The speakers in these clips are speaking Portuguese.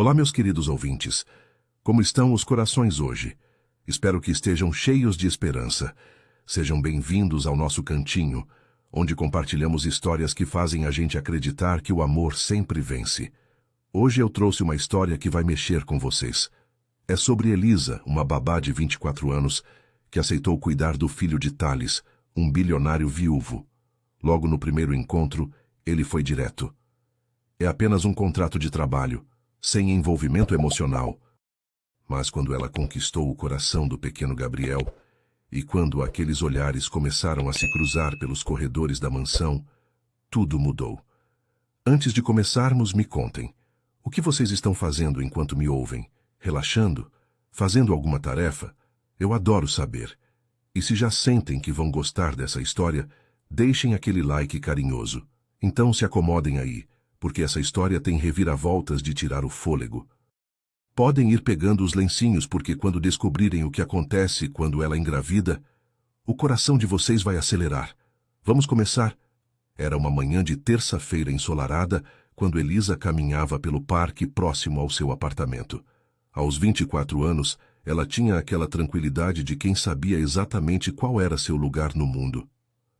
Olá, meus queridos ouvintes. Como estão os corações hoje? Espero que estejam cheios de esperança. Sejam bem-vindos ao nosso cantinho, onde compartilhamos histórias que fazem a gente acreditar que o amor sempre vence. Hoje eu trouxe uma história que vai mexer com vocês. É sobre Elisa, uma babá de 24 anos, que aceitou cuidar do filho de Thales, um bilionário viúvo. Logo no primeiro encontro, ele foi direto. É apenas um contrato de trabalho, sem envolvimento emocional. Mas quando ela conquistou o coração do pequeno Gabriel, e quando aqueles olhares começaram a se cruzar pelos corredores da mansão, tudo mudou. Antes de começarmos, me contem. O que vocês estão fazendo enquanto me ouvem? Relaxando? Fazendo alguma tarefa? Eu adoro saber. E se já sentem que vão gostar dessa história, deixem aquele like carinhoso. Então se acomodem aí, porque essa história tem reviravoltas de tirar o fôlego. Podem ir pegando os lencinhos, porque quando descobrirem o que acontece quando ela engravida, o coração de vocês vai acelerar. Vamos começar? Era uma manhã de terça-feira ensolarada, quando Elisa caminhava pelo parque próximo ao seu apartamento. Aos 24 anos, ela tinha aquela tranquilidade de quem sabia exatamente qual era seu lugar no mundo.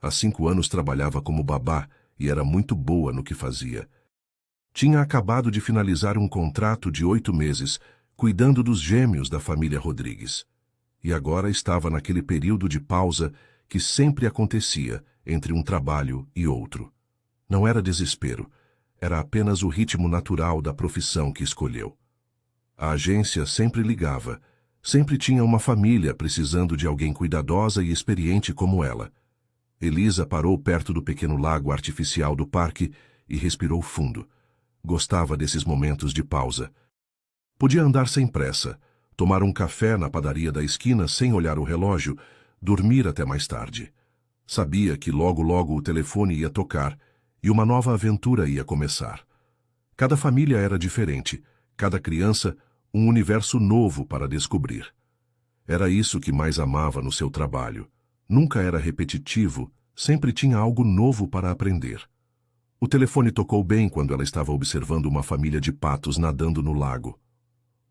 Há 5 anos trabalhava como babá e era muito boa no que fazia. Tinha acabado de finalizar um contrato de 8 meses, cuidando dos gêmeos da família Rodrigues. E agora estava naquele período de pausa que sempre acontecia entre um trabalho e outro. Não era desespero, era apenas o ritmo natural da profissão que escolheu. A agência sempre ligava, sempre tinha uma família precisando de alguém cuidadosa e experiente como ela. Elisa parou perto do pequeno lago artificial do parque e respirou fundo. Gostava desses momentos de pausa. Podia andar sem pressa, tomar um café na padaria da esquina sem olhar o relógio, dormir até mais tarde. Sabia que logo o telefone ia tocar e uma nova aventura ia começar. Cada família era diferente, cada criança um universo novo para descobrir. Era isso que mais amava no seu trabalho. Nunca era repetitivo, sempre tinha algo novo para aprender. O telefone tocou bem quando ela estava observando uma família de patos nadando no lago.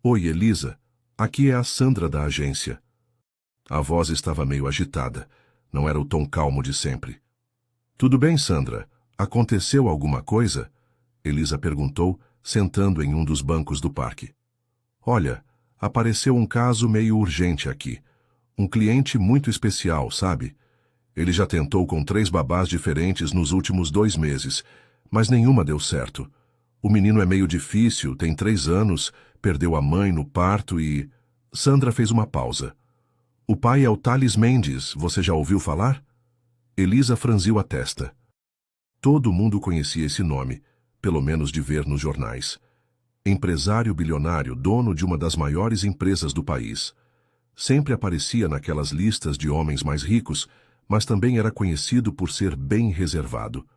Oi, Elisa. Aqui é a Sandra da agência. A voz estava meio agitada. Não era o tom calmo de sempre. Tudo bem, Sandra? Aconteceu alguma coisa? Elisa perguntou, sentando em um dos bancos do parque. Olha, apareceu um caso meio urgente aqui. Um cliente muito especial, sabe? Ele já tentou com 3 babás diferentes nos últimos 2 meses, mas nenhuma deu certo. O menino é meio difícil, tem 3 anos, perdeu a mãe no parto e... Sandra fez uma pausa. O pai é o Thales Mendes, você já ouviu falar? Elisa franziu a testa. Todo mundo conhecia esse nome, pelo menos de ver nos jornais. Empresário bilionário, dono de uma das maiores empresas do país. Sempre aparecia naquelas listas de homens mais ricos, mas também era conhecido por ser bem reservado.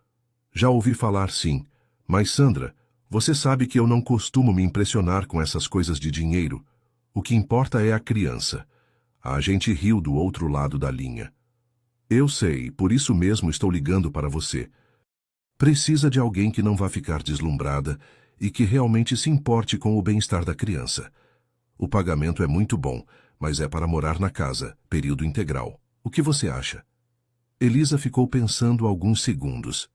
Já ouvi falar, sim, mas Sandra, você sabe que eu não costumo me impressionar com essas coisas de dinheiro. O que importa é a criança. A agente riu do outro lado da linha. Eu sei, por isso mesmo estou ligando para você. Precisa de alguém que não vá ficar deslumbrada e que realmente se importe com o bem-estar da criança. O pagamento é muito bom, mas é para morar na casa, período integral. O que você acha? Elisa ficou pensando alguns segundos.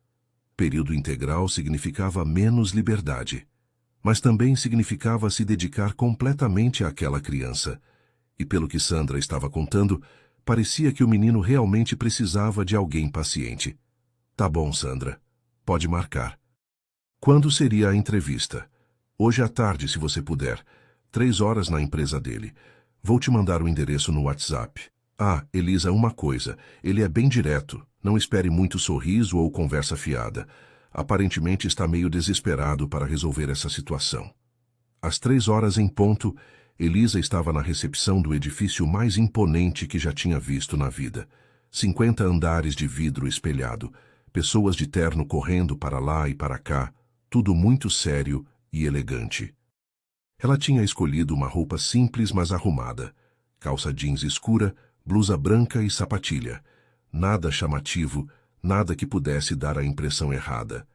Período integral significava menos liberdade, mas também significava se dedicar completamente àquela criança. E pelo que Sandra estava contando, parecia que o menino realmente precisava de alguém paciente. Tá bom, Sandra. Pode marcar. Quando seria a entrevista? Hoje à tarde, se você puder. 3 horas na empresa dele. Vou te mandar o endereço no WhatsApp. Ah, Elisa, uma coisa. Ele é bem direto. Não espere muito sorriso ou conversa fiada. Aparentemente está meio desesperado para resolver essa situação. Às 3 horas em ponto, Elisa estava na recepção do edifício mais imponente que já tinha visto na vida. 50 andares de vidro espelhado, pessoas de terno correndo para lá e para cá, tudo muito sério e elegante. Ela tinha escolhido uma roupa simples mas arrumada. Calça jeans escura, blusa branca e sapatilha. Nada chamativo, nada que pudesse dar a impressão errada.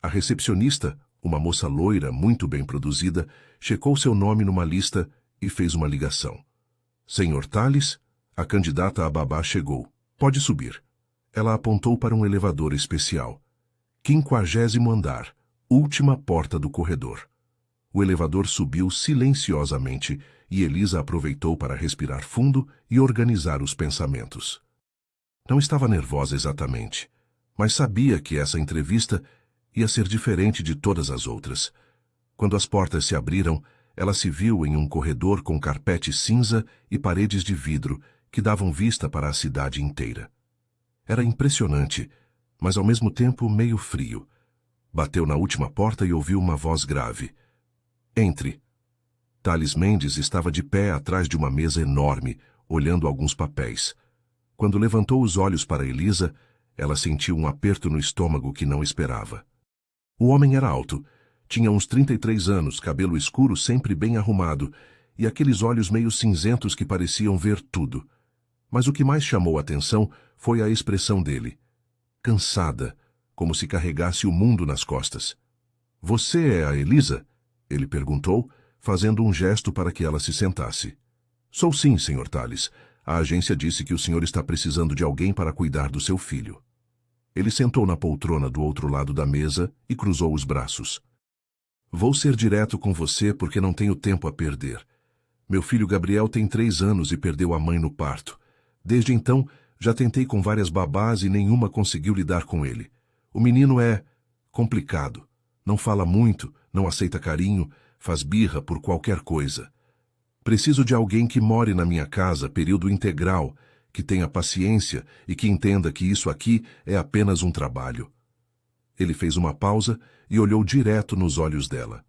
A recepcionista, uma moça loira muito bem produzida, checou seu nome numa lista e fez uma ligação. Senhor Tales, a candidata a babá chegou. Pode subir. Ela apontou para um elevador especial. 50º andar, última porta do corredor. O elevador subiu silenciosamente e Elisa aproveitou para respirar fundo e organizar os pensamentos. Não estava nervosa exatamente, mas sabia que essa entrevista ia ser diferente de todas as outras. Quando as portas se abriram, ela se viu em um corredor com carpete cinza e paredes de vidro que davam vista para a cidade inteira. Era impressionante, mas ao mesmo tempo meio frio. Bateu na última porta e ouviu uma voz grave. Entre. Tales Mendes estava de pé atrás de uma mesa enorme, olhando alguns papéis. Quando levantou os olhos para Elisa, ela sentiu um aperto no estômago que não esperava. O homem era alto, tinha uns 33 anos, cabelo escuro sempre bem arrumado, e aqueles olhos meio cinzentos que pareciam ver tudo. Mas o que mais chamou a atenção foi a expressão dele. Cansada, como se carregasse o mundo nas costas. — Você é a Elisa? Ele perguntou, fazendo um gesto para que ela se sentasse. — Sou sim, Sr. Tales. A agência disse que o senhor está precisando de alguém para cuidar do seu filho. Ele sentou na poltrona do outro lado da mesa e cruzou os braços. — Vou ser direto com você porque não tenho tempo a perder. Meu filho Gabriel tem 3 anos e perdeu a mãe no parto. Desde então, já tentei com várias babás e nenhuma conseguiu lidar com ele. O menino é complicado. Não fala muito, não aceita carinho, faz birra por qualquer coisa. Preciso de alguém que more na minha casa período integral, que tenha paciência e que entenda que isso aqui é apenas um trabalho. Ele fez uma pausa e olhou direto nos olhos dela.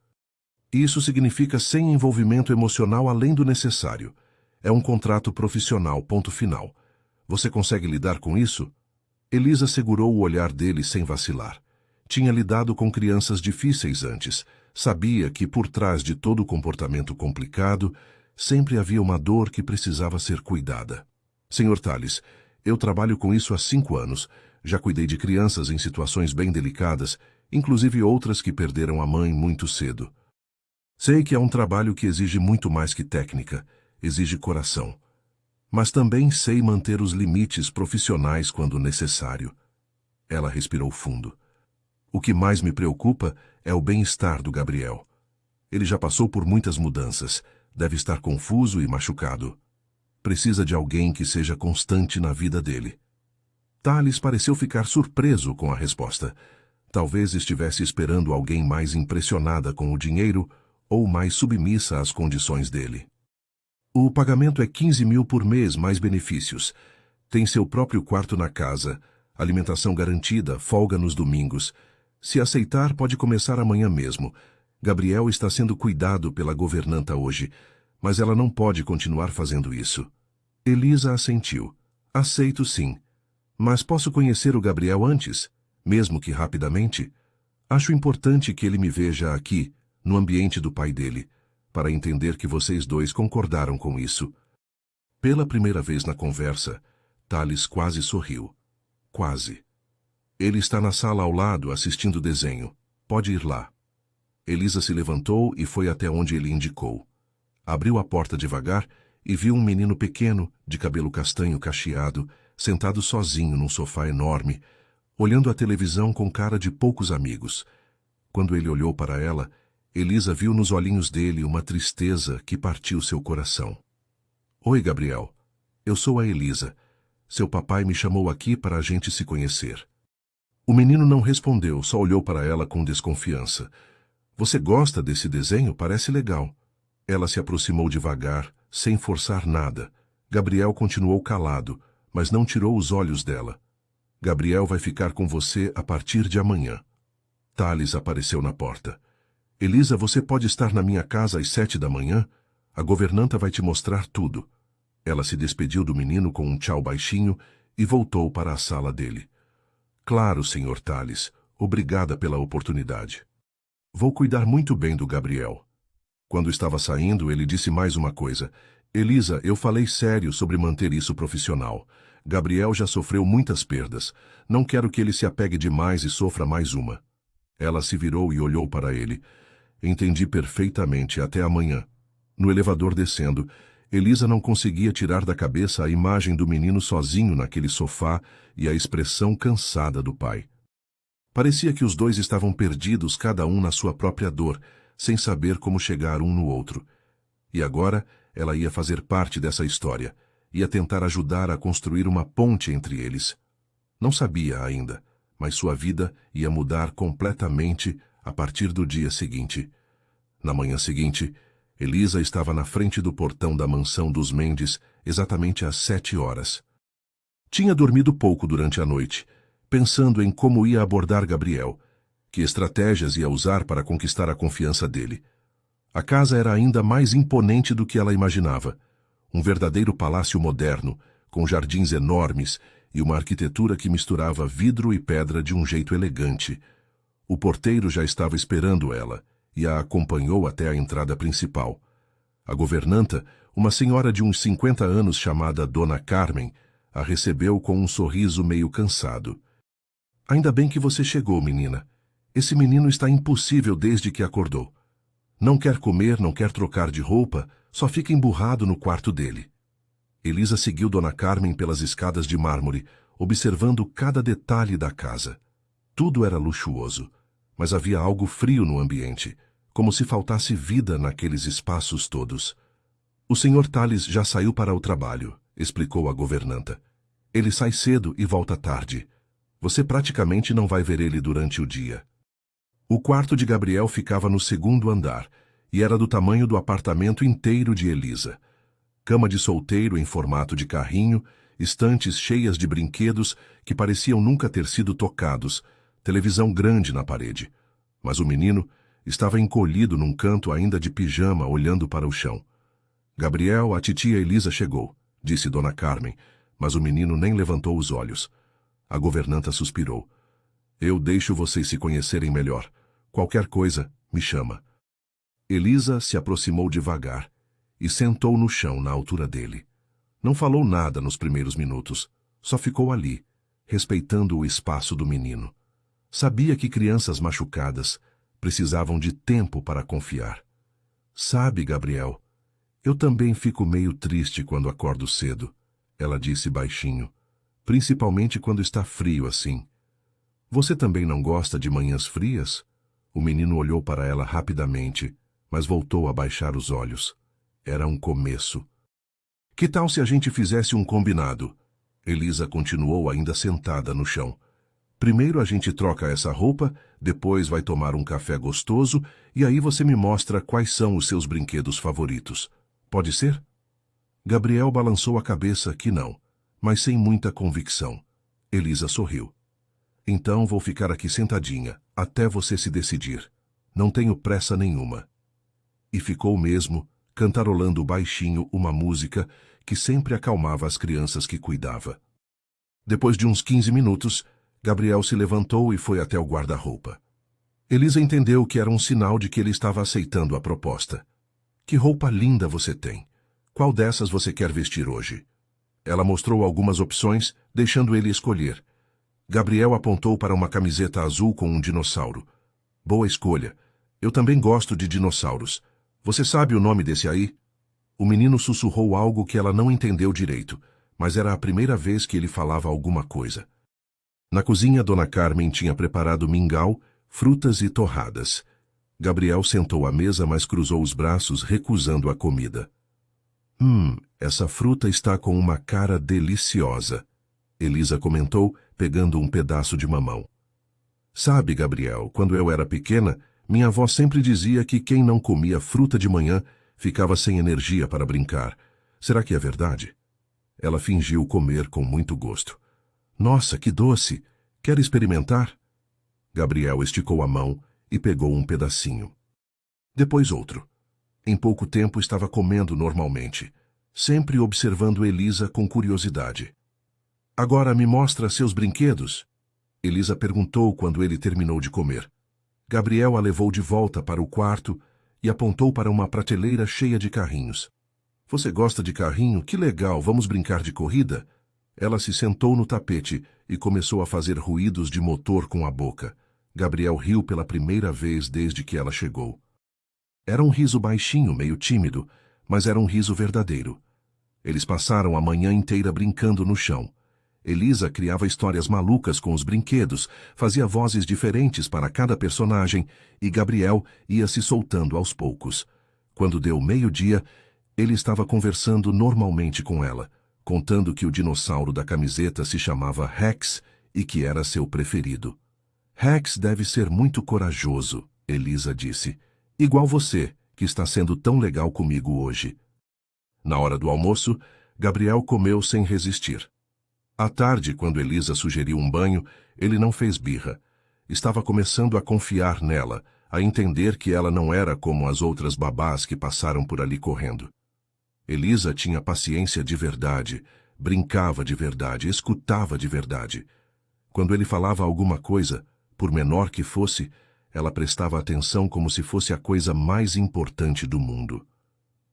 Isso significa sem envolvimento emocional além do necessário. É um contrato profissional, ponto final. Você consegue lidar com isso? Elisa segurou o olhar dele sem vacilar. Tinha lidado com crianças difíceis antes. Sabia que por trás de todo comportamento complicado, sempre havia uma dor que precisava ser cuidada. Sr. Tales, eu trabalho com isso há 5 anos. Já cuidei de crianças em situações bem delicadas, inclusive outras que perderam a mãe muito cedo. Sei que é um trabalho que exige muito mais que técnica, exige coração. Mas também sei manter os limites profissionais quando necessário. Ela respirou fundo. O que mais me preocupa é o bem-estar do Gabriel. Ele já passou por muitas mudanças, deve estar confuso e machucado. Precisa de alguém que seja constante na vida dele. Tales pareceu ficar surpreso com a resposta. Talvez estivesse esperando alguém mais impressionada com o dinheiro ou mais submissa às condições dele. O pagamento é 15 mil por mês, mais benefícios. Tem seu próprio quarto na casa, alimentação garantida, folga nos domingos. Se aceitar, pode começar amanhã mesmo. Gabriel está sendo cuidado pela governanta hoje, mas ela não pode continuar fazendo isso. Elisa assentiu. Aceito sim. Mas posso conhecer o Gabriel antes, mesmo que rapidamente? Acho importante que ele me veja aqui, no ambiente do pai dele, para entender que vocês dois concordaram com isso. Pela primeira vez na conversa, Tales quase sorriu. Quase. Ele está na sala ao lado assistindo desenho. Pode ir lá. Elisa se levantou e foi até onde ele indicou. Abriu a porta devagar e viu um menino pequeno, de cabelo castanho cacheado, sentado sozinho num sofá enorme, olhando a televisão com cara de poucos amigos. Quando ele olhou para ela, Elisa viu nos olhinhos dele uma tristeza que partiu seu coração. — Oi, Gabriel. Eu sou a Elisa. Seu papai me chamou aqui para a gente se conhecer. O menino não respondeu, só olhou para ela com desconfiança. — Você gosta desse desenho? Parece legal. Ela se aproximou devagar, sem forçar nada. Gabriel continuou calado, mas não tirou os olhos dela. — Gabriel vai ficar com você a partir de amanhã. Tales apareceu na porta. — Elisa, você pode estar na minha casa às 7 da manhã? A governanta vai te mostrar tudo. Ela se despediu do menino com um tchau baixinho e voltou para a sala dele. — Claro, Sr. Tales. Obrigada pela oportunidade. Vou cuidar muito bem do Gabriel. Quando estava saindo, ele disse mais uma coisa. — Elisa, eu falei sério sobre manter isso profissional. Gabriel já sofreu muitas perdas. Não quero que ele se apegue demais e sofra mais uma. Ela se virou e olhou para ele. Entendi perfeitamente. Até amanhã. No elevador descendo, Elisa não conseguia tirar da cabeça a imagem do menino sozinho naquele sofá e a expressão cansada do pai. Parecia que os dois estavam perdidos, cada um na sua própria dor, sem saber como chegar um no outro. E agora ela ia fazer parte dessa história, ia tentar ajudar a construir uma ponte entre eles. Não sabia ainda, mas sua vida ia mudar completamente a partir do dia seguinte. Na manhã seguinte, Elisa estava na frente do portão da mansão dos Mendes exatamente às 7 horas. Tinha dormido pouco durante a noite, pensando em como ia abordar Gabriel, que estratégias ia usar para conquistar a confiança dele. A casa era ainda mais imponente do que ela imaginava. Um verdadeiro palácio moderno, com jardins enormes e uma arquitetura que misturava vidro e pedra de um jeito elegante. O porteiro já estava esperando ela e a acompanhou até a entrada principal. A governanta, uma senhora de uns 50 anos chamada Dona Carmen, a recebeu com um sorriso meio cansado. Ainda bem que você chegou, menina. Esse menino está impossível desde que acordou. Não quer comer, não quer trocar de roupa, só fica emburrado no quarto dele. Elisa seguiu Dona Carmen pelas escadas de mármore, observando cada detalhe da casa. Tudo era luxuoso, mas havia algo frio no ambiente, como se faltasse vida naqueles espaços todos. O Sr. Tales já saiu para o trabalho, explicou a governanta. Ele sai cedo e volta tarde. Você praticamente não vai ver ele durante o dia. O quarto de Gabriel ficava no segundo andar e era do tamanho do apartamento inteiro de Elisa. Cama de solteiro em formato de carrinho, estantes cheias de brinquedos que pareciam nunca ter sido tocados, televisão grande na parede. Mas o menino estava encolhido num canto ainda de pijama, olhando para o chão. Gabriel, a titia Elisa chegou, disse Dona Carmen, mas o menino nem levantou os olhos. A governanta suspirou. Eu deixo vocês se conhecerem melhor. Qualquer coisa, me chama. Elisa se aproximou devagar e sentou no chão na altura dele. Não falou nada nos primeiros minutos, só ficou ali, respeitando o espaço do menino. Sabia que crianças machucadas precisavam de tempo para confiar. Sabe, Gabriel, eu também fico meio triste quando acordo cedo, ela disse baixinho, principalmente quando está frio assim. Você também não gosta de manhãs frias? O menino olhou para ela rapidamente, mas voltou a baixar os olhos. Era um começo. Que tal se a gente fizesse um combinado? Elisa continuou ainda sentada no chão. Primeiro a gente troca essa roupa, depois vai tomar um café gostoso e aí você me mostra quais são os seus brinquedos favoritos. Pode ser? Gabriel balançou a cabeça que não, mas sem muita convicção. Elisa sorriu. Então vou ficar aqui sentadinha, até você se decidir. Não tenho pressa nenhuma. E ficou mesmo, cantarolando baixinho uma música que sempre acalmava as crianças que cuidava. Depois de uns 15 minutos, Gabriel se levantou e foi até o guarda-roupa. Elisa entendeu que era um sinal de que ele estava aceitando a proposta. Que roupa linda você tem. Qual dessas você quer vestir hoje? Ela mostrou algumas opções, deixando ele escolher. Gabriel apontou para uma camiseta azul com um dinossauro. Boa escolha. Eu também gosto de dinossauros. Você sabe o nome desse aí? O menino sussurrou algo que ela não entendeu direito, mas era a primeira vez que ele falava alguma coisa. Na cozinha, Dona Carmen tinha preparado mingau, frutas e torradas. Gabriel sentou à mesa, mas cruzou os braços, recusando a comida. Essa fruta está com uma cara deliciosa, Elisa comentou, pegando um pedaço de mamão. Sabe, Gabriel, quando eu era pequena, minha avó sempre dizia que quem não comia fruta de manhã ficava sem energia para brincar. Será que é verdade? Ela fingiu comer com muito gosto. Nossa, que doce! Quer experimentar? Gabriel esticou a mão e pegou um pedacinho. Depois outro. Em pouco tempo estava comendo normalmente, sempre observando Elisa com curiosidade. Agora me mostra seus brinquedos? Elisa perguntou quando ele terminou de comer. Gabriel a levou de volta para o quarto e apontou para uma prateleira cheia de carrinhos. Você gosta de carrinho? Que legal, vamos brincar de corrida? Ela se sentou no tapete e começou a fazer ruídos de motor com a boca. Gabriel riu pela primeira vez desde que ela chegou. Era um riso baixinho, meio tímido, mas era um riso verdadeiro. Eles passaram a manhã inteira brincando no chão. Elisa criava histórias malucas com os brinquedos, fazia vozes diferentes para cada personagem e Gabriel ia se soltando aos poucos. Quando deu meio-dia, ele estava conversando normalmente com ela, contando que o dinossauro da camiseta se chamava Rex e que era seu preferido. Rex deve ser muito corajoso, Elisa disse. Igual você, que está sendo tão legal comigo hoje. Na hora do almoço, Gabriel comeu sem resistir. À tarde, quando Elisa sugeriu um banho, ele não fez birra. Estava começando a confiar nela, a entender que ela não era como as outras babás que passaram por ali correndo. Elisa tinha paciência de verdade, brincava de verdade, escutava de verdade. Quando ele falava alguma coisa, por menor que fosse, ela prestava atenção como se fosse a coisa mais importante do mundo.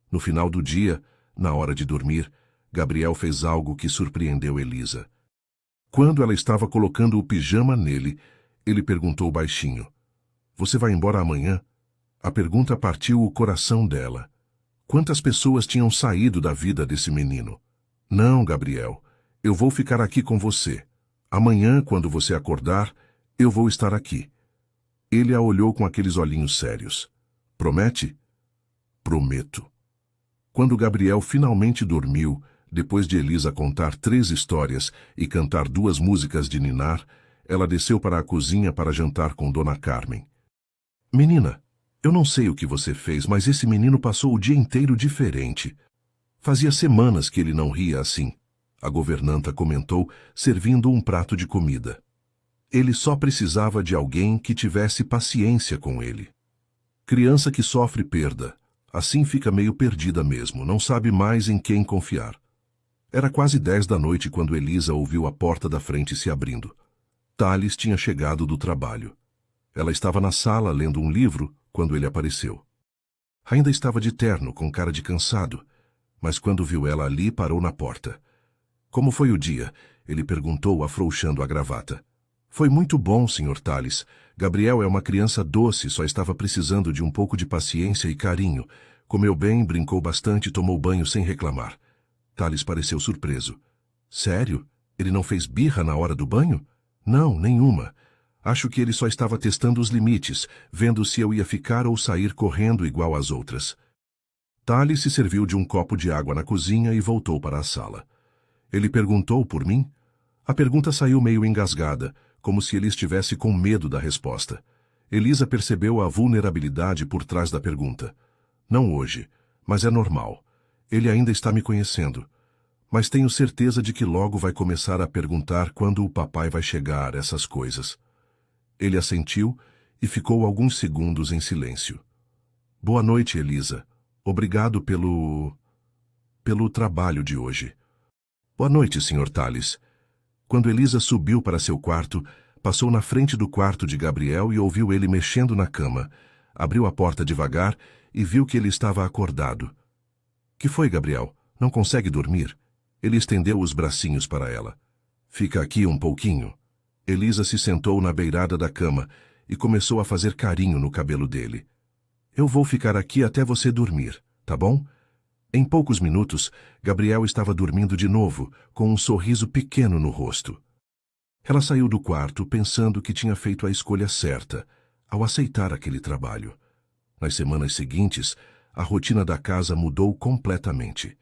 No final do dia, na hora de dormir, Gabriel fez algo que surpreendeu Elisa. Quando ela estava colocando o pijama nele, ele perguntou baixinho: "Você vai embora amanhã?" A pergunta partiu o coração dela. Quantas pessoas tinham saído da vida desse menino? "Não, Gabriel, eu vou ficar aqui com você. Amanhã, quando você acordar, eu vou estar aqui." Ele a olhou com aqueles olhinhos sérios. "Promete?" "Prometo." Quando Gabriel finalmente dormiu, depois de Elisa contar 3 histórias e cantar 2 músicas de ninar, ela desceu para a cozinha para jantar com Dona Carmen. "Menina, eu não sei o que você fez, mas esse menino passou o dia inteiro diferente. Fazia semanas que ele não ria assim", a governanta comentou, servindo um prato de comida. Ele só precisava de alguém que tivesse paciência com ele. Criança que sofre perda, assim fica meio perdida mesmo, não sabe mais em quem confiar. Era quase 10 da noite quando Elisa ouviu a porta da frente se abrindo. Thales tinha chegado do trabalho. Ela estava na sala lendo um livro quando ele apareceu. Ainda estava de terno, com cara de cansado, mas quando viu ela ali, parou na porta. "Como foi o dia?" ele perguntou, afrouxando a gravata. "Foi muito bom, Sr. Thales. Gabriel é uma criança doce, só estava precisando de um pouco de paciência e carinho. Comeu bem, brincou bastante e tomou banho sem reclamar." Thales pareceu surpreso. "Sério? Ele não fez birra na hora do banho?" "Não, nenhuma. Acho que ele só estava testando os limites, vendo se eu ia ficar ou sair correndo igual às outras." Thales se serviu de um copo de água na cozinha e voltou para a sala. "Ele perguntou por mim?" A pergunta saiu meio engasgada, como se ele estivesse com medo da resposta. Elisa percebeu a vulnerabilidade por trás da pergunta. "Não hoje, mas é normal. Ele ainda está me conhecendo. Mas tenho certeza de que logo vai começar a perguntar quando o papai vai chegar, essas coisas." Ele assentiu e ficou alguns segundos em silêncio. "Boa noite, Elisa. Obrigado pelo trabalho de hoje." "Boa noite, Sr. Thales." Quando Elisa subiu para seu quarto, passou na frente do quarto de Gabriel e ouviu ele mexendo na cama. Abriu a porta devagar e viu que ele estava acordado. "Que foi, Gabriel? Não consegue dormir?" Ele estendeu os bracinhos para ela. "Fica aqui um pouquinho." Elisa se sentou na beirada da cama e começou a fazer carinho no cabelo dele. "Eu vou ficar aqui até você dormir, tá bom?" Em poucos minutos, Gabriel estava dormindo de novo, com um sorriso pequeno no rosto. Ela saiu do quarto pensando que tinha feito a escolha certa, ao aceitar aquele trabalho. Nas semanas seguintes, a rotina da casa mudou completamente.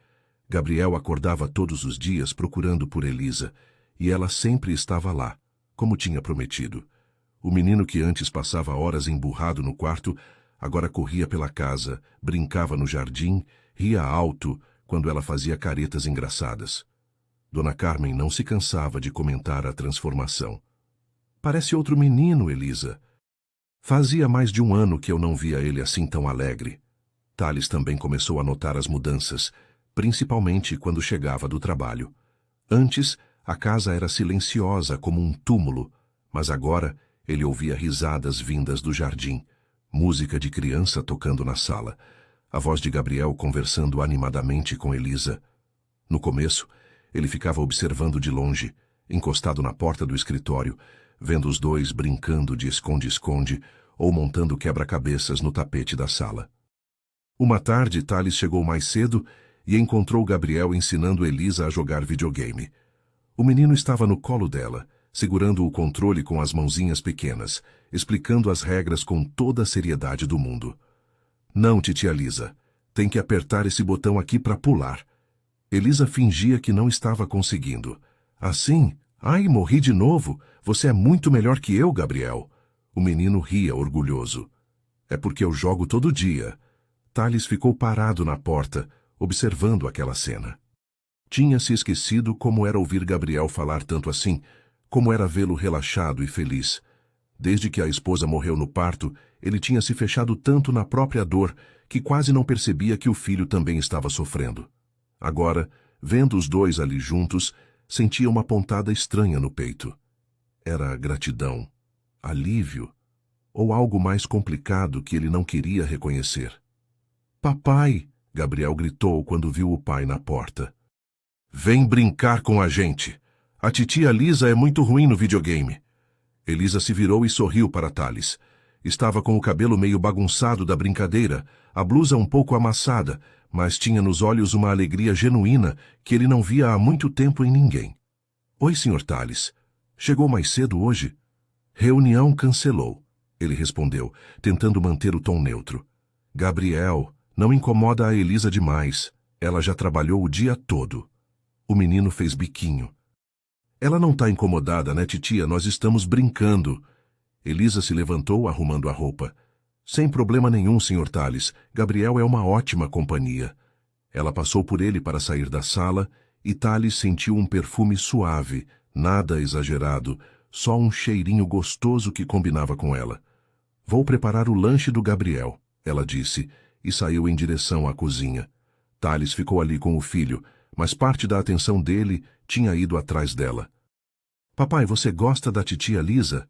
Gabriel acordava todos os dias procurando por Elisa, e ela sempre estava lá, como tinha prometido. O menino que antes passava horas emburrado no quarto, agora corria pela casa, brincava no jardim, ria alto quando ela fazia caretas engraçadas. Dona Carmen não se cansava de comentar a transformação. "Parece outro menino, Elisa." "Fazia mais de um ano que eu não via ele assim tão alegre." Thales também começou a notar as mudanças, principalmente quando chegava do trabalho. Antes, a casa era silenciosa como um túmulo, mas agora ele ouvia risadas vindas do jardim, música de criança tocando na sala, a voz de Gabriel conversando animadamente com Elisa. No começo, ele ficava observando de longe, encostado na porta do escritório, vendo os dois brincando de esconde-esconde ou montando quebra-cabeças no tapete da sala. Uma tarde, Thales chegou mais cedo e encontrou Gabriel ensinando Elisa a jogar videogame. O menino estava no colo dela, segurando o controle com as mãozinhas pequenas, explicando as regras com toda a seriedade do mundo. Não, titia Lisa. Tem que apertar esse botão aqui para pular. Elisa fingia que não estava conseguindo. Assim? Ai, morri de novo. Você é muito melhor que eu, Gabriel. O menino ria orgulhoso. É porque eu jogo todo dia. Thales ficou parado na porta, observando aquela cena. Tinha se esquecido como era ouvir Gabriel falar tanto assim, como era vê-lo relaxado e feliz. Desde que a esposa morreu no parto, ele tinha se fechado tanto na própria dor que quase não percebia que o filho também estava sofrendo. Agora, vendo os dois ali juntos, sentia uma pontada estranha no peito. Era gratidão, alívio, ou algo mais complicado que ele não queria reconhecer. Papai! Gabriel gritou quando viu o pai na porta. Vem brincar com a gente. A titia Lisa é muito ruim no videogame. Elisa se virou e sorriu para Thales. Estava com o cabelo meio bagunçado da brincadeira, a blusa um pouco amassada, mas tinha nos olhos uma alegria genuína que ele não via há muito tempo em ninguém. Oi, Sr. Thales. Chegou mais cedo hoje? Reunião cancelou, ele respondeu, tentando manter o tom neutro. Gabriel, não incomoda a Elisa demais. Ela já trabalhou o dia todo. O menino fez biquinho. Ela não está incomodada, né, titia? Nós estamos brincando. Elisa se levantou, arrumando a roupa. Sem problema nenhum, Sr. Thales. Gabriel é uma ótima companhia. Ela passou por ele para sair da sala e Thales sentiu um perfume suave, nada exagerado, só um cheirinho gostoso que combinava com ela. Vou preparar o lanche do Gabriel, ela disse, e saiu em direção à cozinha. Thales ficou ali com o filho, mas parte da atenção dele tinha ido atrás dela. Papai, você gosta da titia Lisa?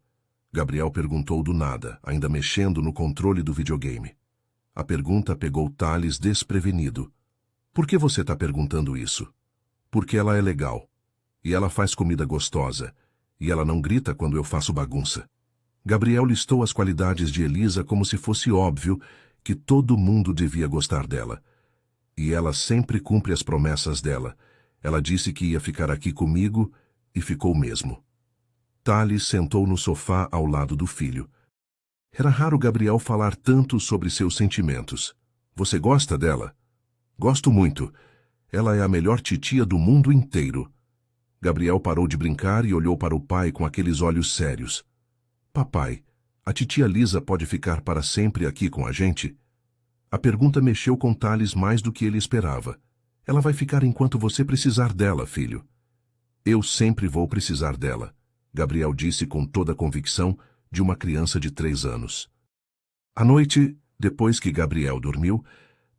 Gabriel perguntou do nada, ainda mexendo no controle do videogame. A pergunta pegou Thales desprevenido. Por que você está perguntando isso? Porque ela é legal. E ela faz comida gostosa. E ela não grita quando eu faço bagunça. Gabriel listou as qualidades de Elisa como se fosse óbvio que todo mundo devia gostar dela. E ela sempre cumpre as promessas dela. Ela disse que ia ficar aqui comigo e ficou mesmo. Thales sentou no sofá ao lado do filho. Era raro Gabriel falar tanto sobre seus sentimentos. Você gosta dela? Gosto muito. Ela é a melhor titia do mundo inteiro. Gabriel parou de brincar e olhou para o pai com aqueles olhos sérios. Papai, a titia Lisa pode ficar para sempre aqui com a gente? A pergunta mexeu com Thales mais do que ele esperava. Ela vai ficar enquanto você precisar dela, filho. Eu sempre vou precisar dela, Gabriel disse com toda a convicção de uma criança de 3 anos. À noite, depois que Gabriel dormiu,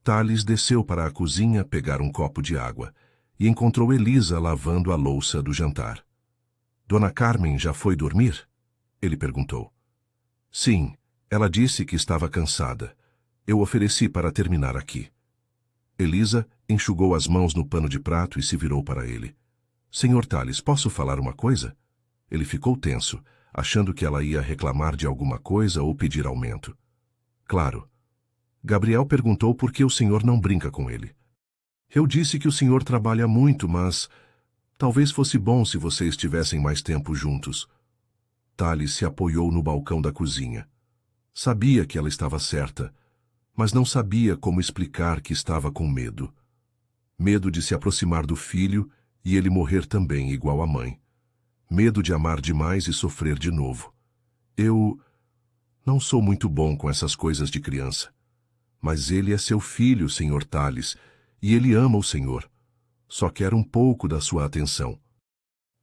Thales desceu para a cozinha pegar um copo de água e encontrou Elisa lavando a louça do jantar. Dona Carmen já foi dormir? Ele perguntou. Sim, ela disse que estava cansada. Eu ofereci para terminar aqui. Elisa enxugou as mãos no pano de prato e se virou para ele. Senhor Thales, posso falar uma coisa? Ele ficou tenso, achando que ela ia reclamar de alguma coisa ou pedir aumento. Claro. Gabriel perguntou por que o senhor não brinca com ele. Eu disse que o senhor trabalha muito, mas talvez fosse bom se vocês estivessem mais tempo juntos. Thales se apoiou no balcão da cozinha. Sabia que ela estava certa, mas não sabia como explicar que estava com medo. Medo de se aproximar do filho e ele morrer também igual a mãe. Medo de amar demais e sofrer de novo. Eu não sou muito bom com essas coisas de criança. Mas ele é seu filho, Sr. Thales, e ele ama o senhor. Só quer um pouco da sua atenção.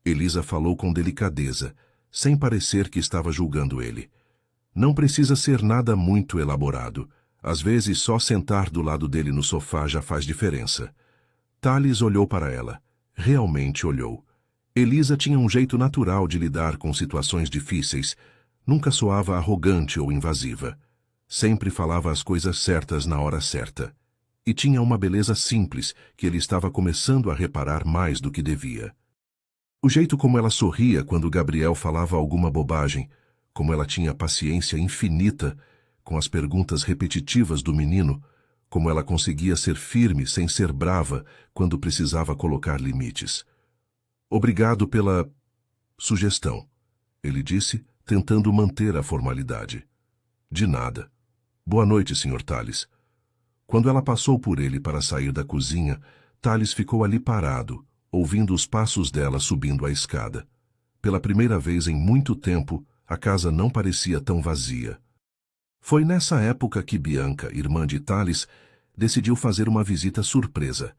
Elisa falou com delicadeza, sem parecer que estava julgando ele. Não precisa ser nada muito elaborado. Às vezes, só sentar do lado dele no sofá já faz diferença. Thales olhou para ela. Realmente olhou. Elisa tinha um jeito natural de lidar com situações difíceis. Nunca soava arrogante ou invasiva. Sempre falava as coisas certas na hora certa. E tinha uma beleza simples que ele estava começando a reparar mais do que devia. O jeito como ela sorria quando Gabriel falava alguma bobagem, como ela tinha paciência infinita com as perguntas repetitivas do menino, Como ela conseguia ser firme sem ser brava quando precisava colocar limites. Obrigado pela sugestão, ele disse, tentando manter a formalidade. De nada. Boa noite, Sr. Tales. Quando ela passou por ele para sair da cozinha, Tales ficou ali parado, ouvindo os passos dela subindo a escada. Pela primeira vez em muito tempo, a casa não parecia tão vazia. Foi nessa época que Bianca, irmã de Tales, decidiu fazer uma visita surpresa.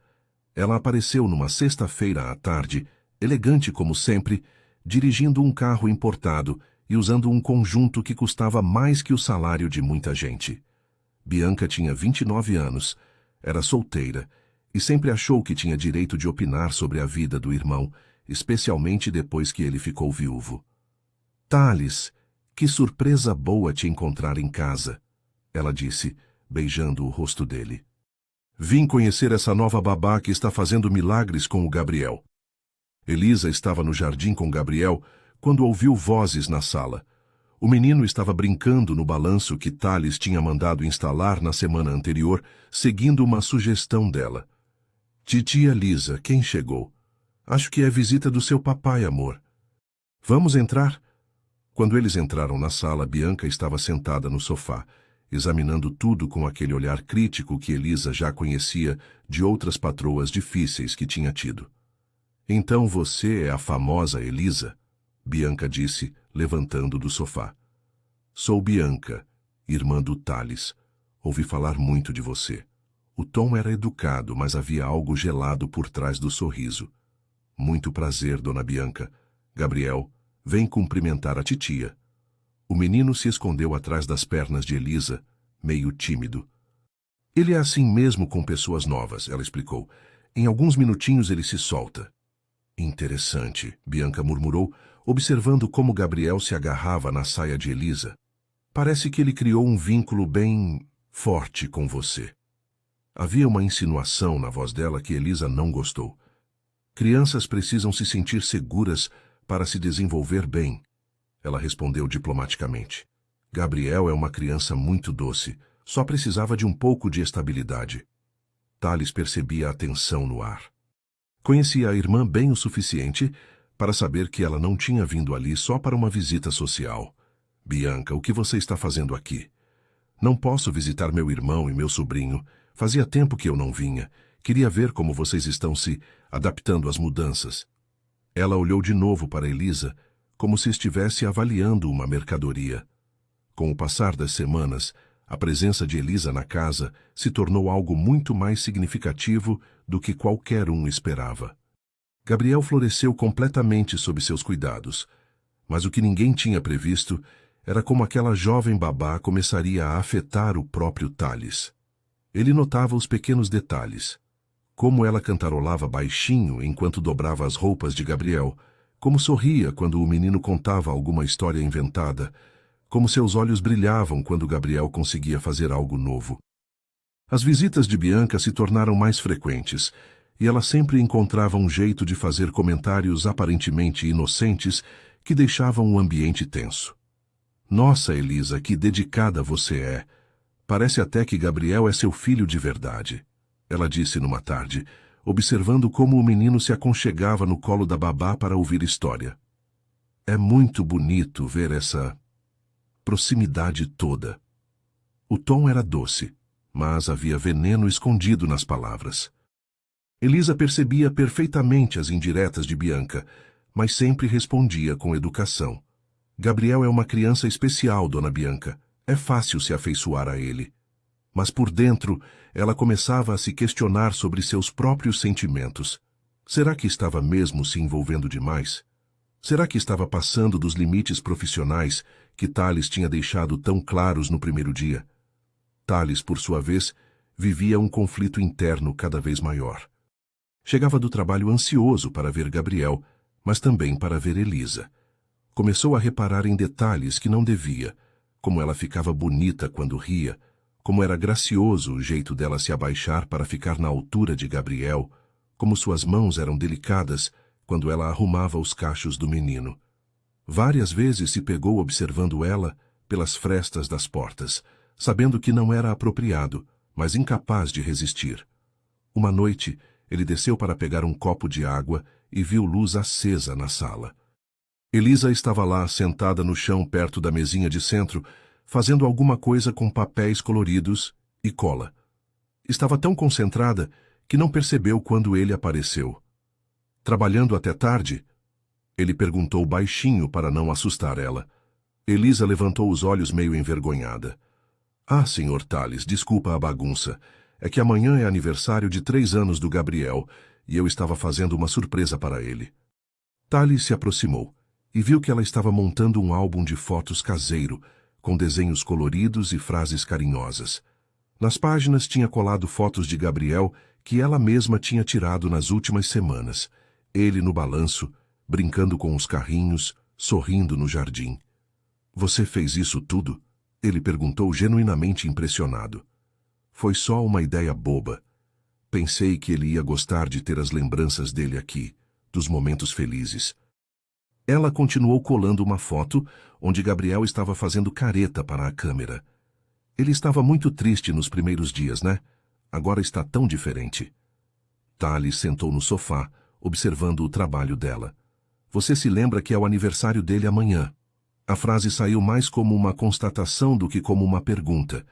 Ela apareceu numa sexta-feira à tarde, elegante como sempre, dirigindo um carro importado e usando um conjunto que custava mais que o salário de muita gente. Bianca tinha 29 anos, era solteira e sempre achou que tinha direito de opinar sobre a vida do irmão, especialmente depois que ele ficou viúvo. Tales, que surpresa boa te encontrar em casa, ela disse, beijando o rosto dele. Vim conhecer essa nova babá que está fazendo milagres com o Gabriel. Elisa estava no jardim com Gabriel quando ouviu vozes na sala. O menino estava brincando no balanço que Tales tinha mandado instalar na semana anterior, seguindo uma sugestão dela. Titia Lisa, quem chegou? Acho que é a visita do seu papai, amor. Vamos entrar? Quando eles entraram na sala, Bianca estava sentada no sofá, examinando tudo com aquele olhar crítico que Elisa já conhecia de outras patroas difíceis que tinha tido. Então você é a famosa Elisa? Bianca disse, levantando do sofá. Sou Bianca, irmã do Tales. Ouvi falar muito de você. O tom era educado, mas havia algo gelado por trás do sorriso. Muito prazer, dona Bianca. Gabriel, vem cumprimentar a titia. O menino se escondeu atrás das pernas de Elisa, meio tímido. Ele é assim mesmo com pessoas novas, ela explicou. Em alguns minutinhos ele se solta. Interessante, Bianca murmurou, observando como Gabriel se agarrava na saia de Elisa. Parece que ele criou um vínculo bem forte com você. Havia uma insinuação na voz dela que Elisa não gostou. Crianças precisam se sentir seguras para se desenvolver bem, ela respondeu diplomaticamente. Gabriel é uma criança muito doce, só precisava de um pouco de estabilidade. Tales percebia a tensão no ar. Conhecia a irmã bem o suficiente para saber que ela não tinha vindo ali só para uma visita social. Bianca, o que você está fazendo aqui? Não posso visitar meu irmão e meu sobrinho. Fazia tempo que eu não vinha. Queria ver como vocês estão se adaptando às mudanças. Ela olhou de novo para Elisa, como se estivesse avaliando uma mercadoria. Com o passar das semanas, a presença de Elisa na casa se tornou algo muito mais significativo do que qualquer um esperava. Gabriel floresceu completamente sob seus cuidados, mas o que ninguém tinha previsto era como aquela jovem babá começaria a afetar o próprio Tales. Ele notava os pequenos detalhes. Como ela cantarolava baixinho enquanto dobrava as roupas de Gabriel, como sorria quando o menino contava alguma história inventada, como seus olhos brilhavam quando Gabriel conseguia fazer algo novo. As visitas de Bianca se tornaram mais frequentes, e ela sempre encontrava um jeito de fazer comentários aparentemente inocentes que deixavam o ambiente tenso. Nossa, Elisa, que dedicada você é! Parece até que Gabriel é seu filho de verdade, ela disse numa tarde, observando como o menino se aconchegava no colo da babá para ouvir história. É muito bonito ver essa proximidade toda. O tom era doce, mas havia veneno escondido nas palavras. Elisa percebia perfeitamente as indiretas de Bianca, mas sempre respondia com educação. Gabriel é uma criança especial, dona Bianca. É fácil se afeiçoar a ele. Mas por dentro, ela começava a se questionar sobre seus próprios sentimentos. Será que estava mesmo se envolvendo demais? Será que estava passando dos limites profissionais que Tales tinha deixado tão claros no primeiro dia? Tales, por sua vez, vivia um conflito interno cada vez maior. Chegava do trabalho ansioso para ver Gabriel, mas também para ver Elisa. Começou a reparar em detalhes que não devia, como ela ficava bonita quando ria, como era gracioso o jeito dela se abaixar para ficar na altura de Gabriel, como suas mãos eram delicadas quando ela arrumava os cachos do menino. Várias vezes se pegou observando ela pelas frestas das portas, sabendo que não era apropriado, mas incapaz de resistir. Uma noite, ele desceu para pegar um copo de água e viu luz acesa na sala. Elisa estava lá, sentada no chão perto da mesinha de centro, fazendo alguma coisa com papéis coloridos e cola. Estava tão concentrada que não percebeu quando ele apareceu. Trabalhando até tarde? Ele perguntou baixinho para não assustar ela. Elisa levantou os olhos meio envergonhada. Ah, Sr. Tales, desculpa a bagunça. É que amanhã é aniversário de 3 anos do Gabriel e eu estava fazendo uma surpresa para ele. Tales se aproximou e viu que ela estava montando um álbum de fotos caseiro, com desenhos coloridos e frases carinhosas. Nas páginas tinha colado fotos de Gabriel que ela mesma tinha tirado nas últimas semanas. Ele no balanço, brincando com os carrinhos, sorrindo no jardim. Você fez isso tudo? Ele perguntou genuinamente impressionado. Foi só uma ideia boba. Pensei que ele ia gostar de ter as lembranças dele aqui, dos momentos felizes. Ela continuou colando uma foto onde Gabriel estava fazendo careta para a câmera. Ele estava muito triste nos primeiros dias, né? Agora está tão diferente. Tales sentou no sofá, observando o trabalho dela. Você se lembra que é o aniversário dele amanhã? A frase saiu mais como uma constatação do que como uma pergunta.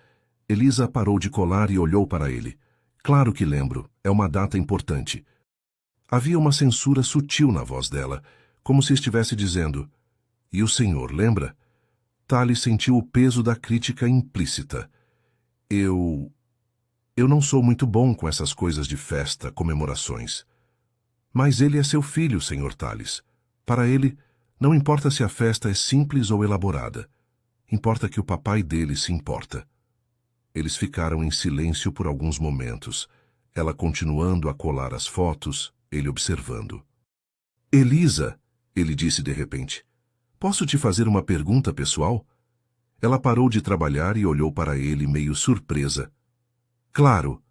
Elisa parou de colar e olhou para ele. Claro que lembro, é uma data importante. Havia uma censura sutil na voz dela, como se estivesse dizendo, e o senhor, lembra? Tales sentiu o peso da crítica implícita. Eu não sou muito bom com essas coisas de festa, comemorações. Mas ele é seu filho, Sr. Tales. Para ele, não importa se a festa é simples ou elaborada. Importa que o papai dele se importa. Eles ficaram em silêncio por alguns momentos, ela continuando a colar as fotos, ele observando. Elisa, ele disse de repente, posso te fazer uma pergunta pessoal? Ela parou de trabalhar e olhou para ele meio surpresa. Claro.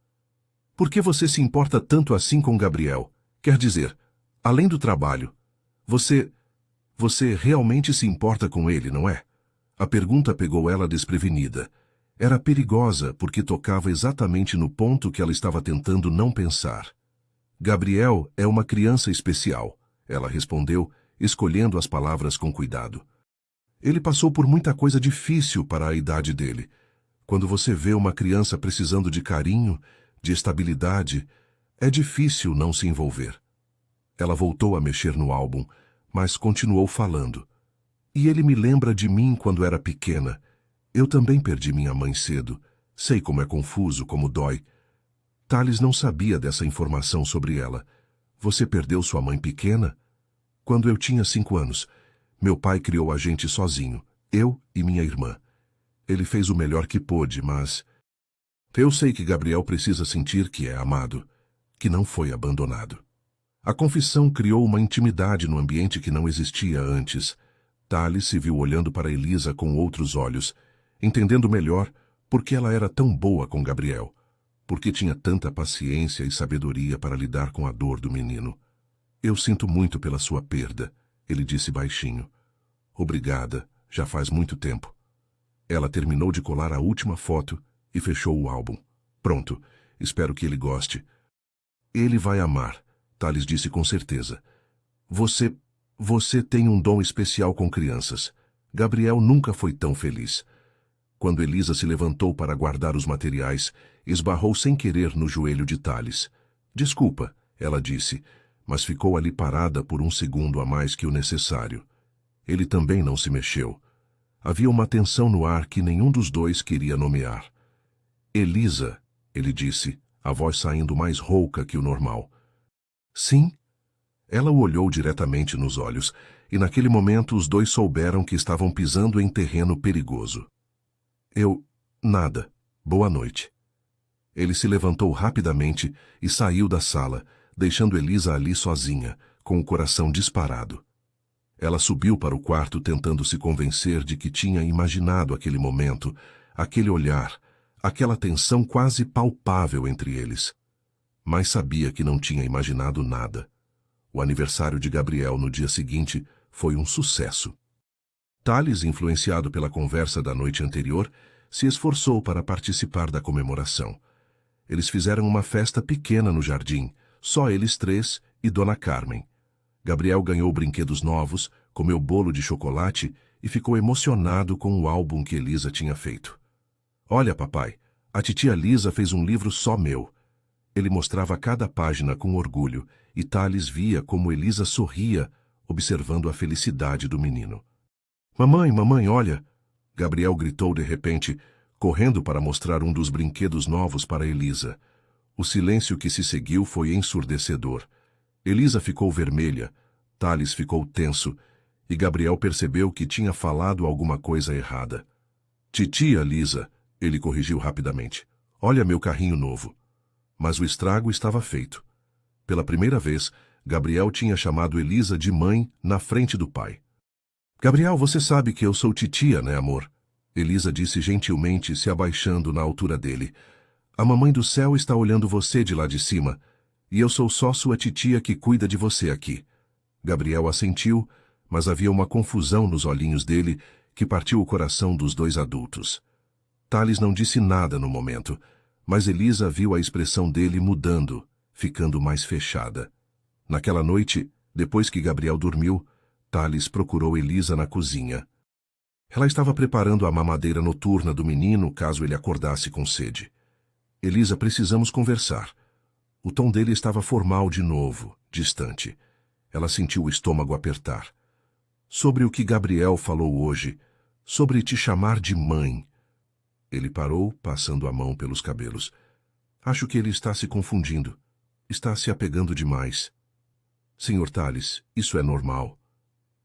Por que você se importa tanto assim com Gabriel? Quer dizer, além do trabalho, você realmente se importa com ele, não é? A pergunta pegou ela desprevenida. Era perigosa porque tocava exatamente no ponto que ela estava tentando não pensar. Gabriel é uma criança especial, ela respondeu, escolhendo as palavras com cuidado. Ele passou por muita coisa difícil para a idade dele. Quando você vê uma criança precisando de carinho, de estabilidade, é difícil não se envolver. Ela voltou a mexer no álbum, mas continuou falando. E ele me lembra de mim quando era pequena. Eu também perdi minha mãe cedo. Sei como é confuso, como dói. Tales não sabia dessa informação sobre ela. Você perdeu sua mãe pequena? Quando eu tinha 5 anos, meu pai criou a gente sozinho, eu e minha irmã. Ele fez o melhor que pôde, mas... Eu sei que Gabriel precisa sentir que é amado, que não foi abandonado. A confissão criou uma intimidade no ambiente que não existia antes. Tales se viu olhando para Elisa com outros olhos, entendendo melhor por que ela era tão boa com Gabriel, porque tinha tanta paciência e sabedoria para lidar com a dor do menino. Eu sinto muito pela sua perda, ele disse baixinho. Obrigada, já faz muito tempo. Ela terminou de colar a última foto e fechou o álbum. Pronto, espero que ele goste. Ele vai amar, Tales disse com certeza. Você tem um dom especial com crianças. Gabriel nunca foi tão feliz. Quando Elisa se levantou para guardar os materiais, esbarrou sem querer no joelho de Tales. Desculpa, ela disse, mas ficou ali parada por um segundo a mais que o necessário. Ele também não se mexeu. Havia uma tensão no ar que nenhum dos dois queria nomear. Elisa, ele disse, a voz saindo mais rouca que o normal. Sim? Ela o olhou diretamente nos olhos, e naquele momento os dois souberam que estavam pisando em terreno perigoso. Nada. Boa noite. Ele se levantou rapidamente e saiu da sala, deixando Elisa ali sozinha, com o coração disparado. Ela subiu para o quarto tentando se convencer de que tinha imaginado aquele momento, aquele olhar, aquela tensão quase palpável entre eles. Mas sabia que não tinha imaginado nada. O aniversário de Gabriel no dia seguinte foi um sucesso. Tales, influenciado pela conversa da noite anterior, se esforçou para participar da comemoração. Eles fizeram uma festa pequena no jardim, só eles três e Dona Carmen. Gabriel ganhou brinquedos novos, comeu bolo de chocolate e ficou emocionado com o álbum que Elisa tinha feito. Olha, papai, a titia Lisa fez um livro só meu. Ele mostrava cada página com orgulho e Thales via como Elisa sorria, observando a felicidade do menino. Mamãe, mamãe, olha! Gabriel gritou de repente, correndo para mostrar um dos brinquedos novos para Elisa. O silêncio que se seguiu foi ensurdecedor. Elisa ficou vermelha, Thales ficou tenso, e Gabriel percebeu que tinha falado alguma coisa errada. Titia Lisa, ele corrigiu rapidamente. Olha meu carrinho novo. Mas o estrago estava feito. Pela primeira vez, Gabriel tinha chamado Elisa de mãe na frente do pai. Gabriel, você sabe que eu sou titia, né, amor? Elisa disse gentilmente, se abaixando na altura dele. A mamãe do céu está olhando você de lá de cima, e eu sou só sua titia que cuida de você aqui. Gabriel assentiu, mas havia uma confusão nos olhinhos dele que partiu o coração dos dois adultos. Thales não disse nada no momento, mas Elisa viu a expressão dele mudando, ficando mais fechada. Naquela noite, depois que Gabriel dormiu, Thales procurou Elisa na cozinha. Ela estava preparando a mamadeira noturna do menino caso ele acordasse com sede. Elisa, precisamos conversar. O tom dele estava formal de novo, distante. Ela sentiu o estômago apertar. Sobre o que Gabriel falou hoje, sobre te chamar de mãe. Ele parou, passando a mão pelos cabelos. Acho que ele está se confundindo. Está se apegando demais. Senhor Thales, isso é normal.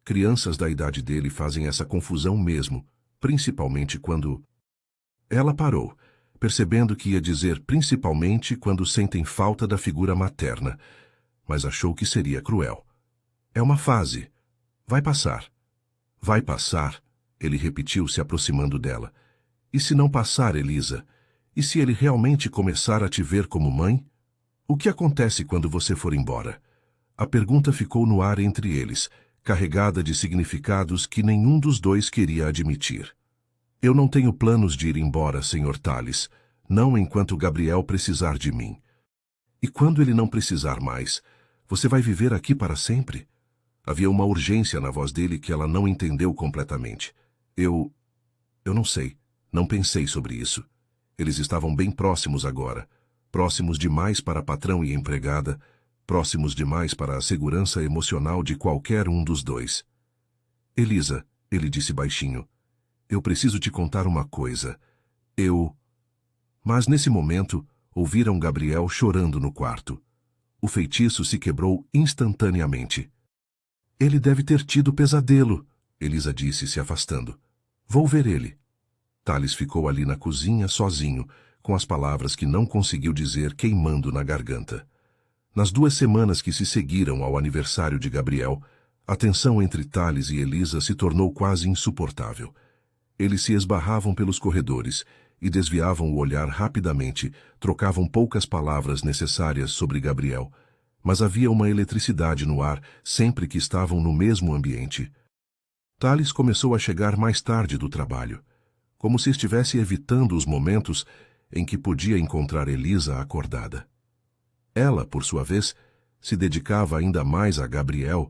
Crianças da idade dele fazem essa confusão mesmo, principalmente quando... Ela parou, percebendo que ia dizer principalmente quando sentem falta da figura materna, mas achou que seria cruel. É uma fase. Vai passar. Vai passar, ele repetiu, se aproximando dela. E se não passar, Elisa? E se ele realmente começar a te ver como mãe? O que acontece quando você for embora? A pergunta ficou no ar entre eles, carregada de significados que nenhum dos dois queria admitir. Eu não tenho planos de ir embora, Sr. Thales, não enquanto Gabriel precisar de mim. E quando ele não precisar mais, você vai viver aqui para sempre? Havia uma urgência na voz dele que ela não entendeu completamente. Eu não sei, não pensei sobre isso. Eles estavam bem próximos agora, próximos demais para patrão e empregada, próximos demais para a segurança emocional de qualquer um dos dois. Elisa, ele disse baixinho, eu preciso te contar uma coisa. Mas nesse momento, ouviram Gabriel chorando no quarto. O feitiço se quebrou instantaneamente. Ele deve ter tido pesadelo, Elisa disse, se afastando. Vou ver ele. Thales ficou ali na cozinha sozinho, com as palavras que não conseguiu dizer queimando na garganta. Nas 2 semanas que se seguiram ao aniversário de Gabriel, a tensão entre Thales e Elisa se tornou quase insuportável. Eles se esbarravam pelos corredores e desviavam o olhar rapidamente, trocavam poucas palavras necessárias sobre Gabriel, mas havia uma eletricidade no ar sempre que estavam no mesmo ambiente. Thales começou a chegar mais tarde do trabalho, como se estivesse evitando os momentos em que podia encontrar Elisa acordada. Ela, por sua vez, se dedicava ainda mais a Gabriel,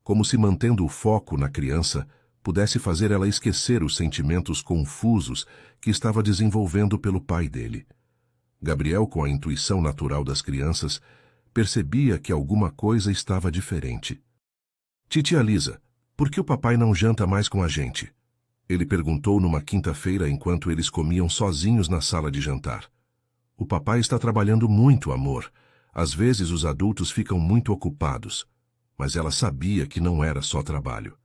como se mantendo o foco na criança pudesse fazer ela esquecer os sentimentos confusos que estava desenvolvendo pelo pai dele. Gabriel, com a intuição natural das crianças, percebia que alguma coisa estava diferente. Titia Lisa, por que o papai não janta mais com a gente? Ele perguntou numa quinta-feira enquanto eles comiam sozinhos na sala de jantar. O papai está trabalhando muito, amor. Às vezes os adultos ficam muito ocupados, mas ela sabia que não era só trabalho.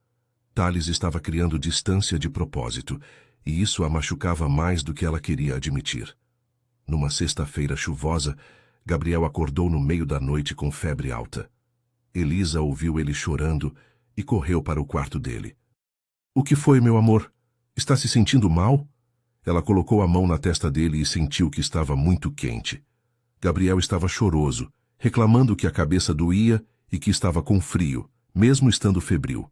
Thales estava criando distância de propósito, e isso a machucava mais do que ela queria admitir. Numa sexta-feira chuvosa, Gabriel acordou no meio da noite com febre alta. Elisa ouviu ele chorando e correu para o quarto dele. O que foi, meu amor? Está se sentindo mal? Ela colocou a mão na testa dele e sentiu que estava muito quente. Gabriel estava choroso, reclamando que a cabeça doía e que estava com frio, mesmo estando febril.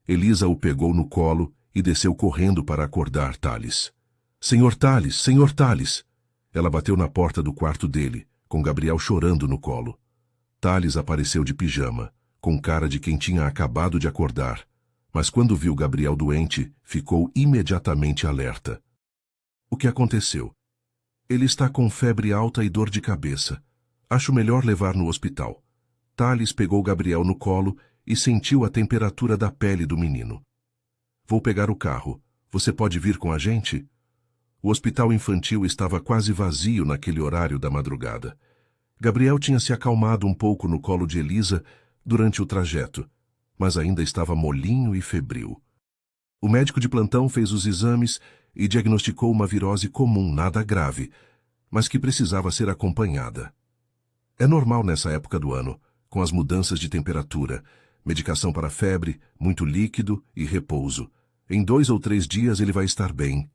Elisa o pegou no colo e desceu correndo para acordar Thales. Senhor Thales, Senhor Thales! Ela bateu na porta do quarto dele, com Gabriel chorando no colo. Thales apareceu de pijama, com cara de quem tinha acabado de acordar, mas quando viu Gabriel doente, ficou imediatamente alerta. O que aconteceu? Ele está com febre alta e dor de cabeça. Acho melhor levar no hospital. Thales pegou Gabriel no colo e sentiu a temperatura da pele do menino. Vou pegar o carro. Você pode vir com a gente? O hospital infantil estava quase vazio naquele horário da madrugada. Gabriel tinha se acalmado um pouco no colo de Elisa durante o trajeto, mas ainda estava molinho e febril. O médico de plantão fez os exames e diagnosticou uma virose comum, nada grave, mas que precisava ser acompanhada. É normal nessa época do ano, com as mudanças de temperatura, medicação para febre, muito líquido e repouso. Em 2 ou 3 dias ele vai estar bem.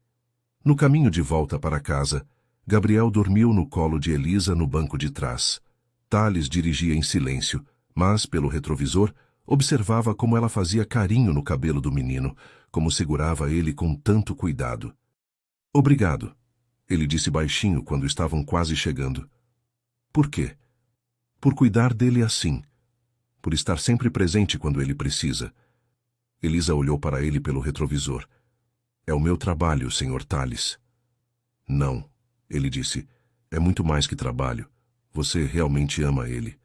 No caminho de volta para casa, Gabriel dormiu no colo de Elisa no banco de trás. Thales dirigia em silêncio, mas, pelo retrovisor, observava como ela fazia carinho no cabelo do menino, como segurava ele com tanto cuidado. Obrigado, ele disse baixinho quando estavam quase chegando. Por quê? Por cuidar dele assim. Por estar sempre presente quando ele precisa. Elisa olhou para ele pelo retrovisor. É o meu trabalho, Sr. Thales. Não, ele disse. É muito mais que trabalho. Você realmente ama ele.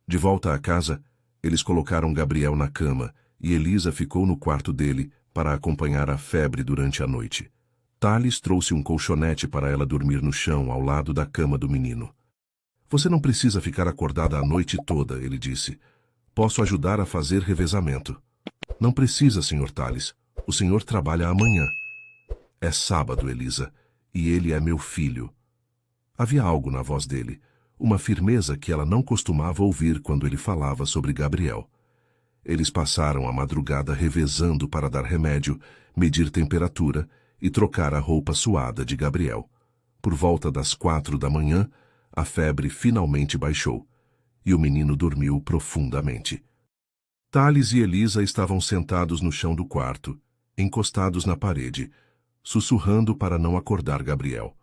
De volta à casa, eles colocaram Gabriel na cama e Elisa ficou no quarto dele para acompanhar a febre durante a noite. Thales trouxe um colchonete para ela dormir no chão ao lado da cama do menino. Você não precisa ficar acordada a noite toda, ele disse. Posso ajudar a fazer revezamento. Não precisa, Sr. Thales. O senhor trabalha amanhã. É sábado, Elisa, e ele é meu filho. Havia algo na voz dele, uma firmeza que ela não costumava ouvir quando ele falava sobre Gabriel. Eles passaram a madrugada revezando para dar remédio, medir temperatura e trocar a roupa suada de Gabriel. Por volta das 4 da manhã, a febre finalmente baixou, e o menino dormiu profundamente. Thales e Elisa estavam sentados no chão do quarto, encostados na parede, sussurrando para não acordar Gabriel.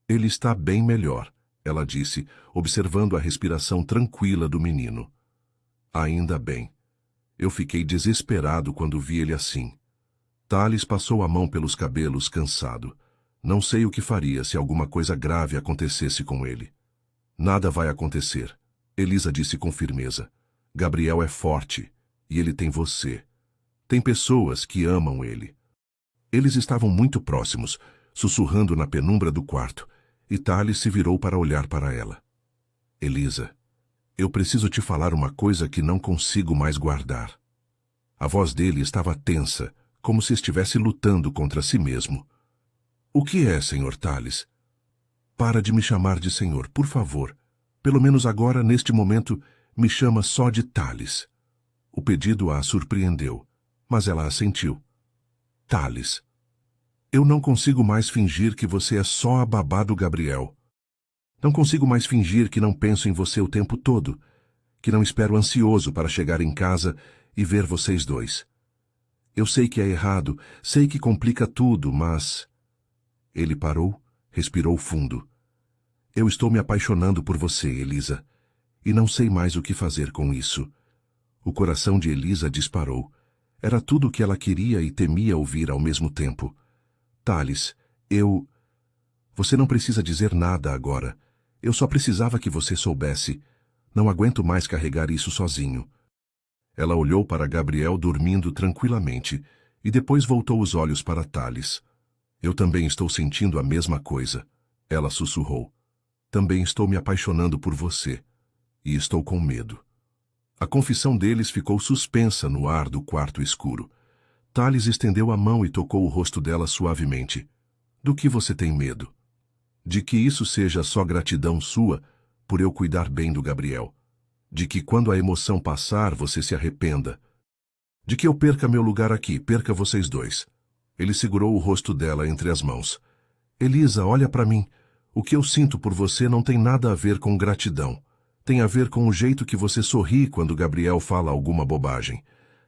Ele está bem melhor, ela disse, observando a respiração tranquila do menino. Ainda bem. Eu fiquei desesperado quando vi ele assim. Thales passou a mão pelos cabelos, cansado. Não sei o que faria se alguma coisa grave acontecesse com ele. Nada vai acontecer, Elisa disse com firmeza. Gabriel é forte, e ele tem você. Tem pessoas que amam ele. Eles estavam muito próximos, sussurrando na penumbra do quarto, e Thales se virou para olhar para ela. Elisa, eu preciso te falar uma coisa que não consigo mais guardar. A voz dele estava tensa, como se estivesse lutando contra si mesmo. O que é, Sr. Thales? Para de me chamar de senhor, por favor. Pelo menos agora, neste momento, me chama só de Thales. O pedido a surpreendeu, mas ela assentiu. Thales. Eu não consigo mais fingir que você é só a babá do Gabriel. Não consigo mais fingir que não penso em você o tempo todo, que não espero ansioso para chegar em casa e ver vocês dois. Eu sei que é errado, sei que complica tudo, mas... Ele parou, respirou fundo. Eu estou me apaixonando por você, Elisa, e não sei mais o que fazer com isso. O coração de Elisa disparou. Era tudo o que ela queria e temia ouvir ao mesmo tempo. Thales, Você não precisa dizer nada agora. Eu só precisava que você soubesse. Não aguento mais carregar isso sozinho. Ela olhou para Gabriel dormindo tranquilamente e depois voltou os olhos para Thales. Eu também estou sentindo a mesma coisa, ela sussurrou. Também estou me apaixonando por você. E estou com medo. A confissão deles ficou suspensa no ar do quarto escuro. Thales estendeu a mão e tocou o rosto dela suavemente. Do que você tem medo? De que isso seja só gratidão sua por eu cuidar bem do Gabriel. De que quando a emoção passar você se arrependa. De que eu perca meu lugar aqui, perca vocês dois. Ele segurou o rosto dela entre as mãos. Elisa, olha para mim. O que eu sinto por você não tem nada a ver com gratidão. Tem a ver com o jeito que você sorri quando Gabriel fala alguma bobagem.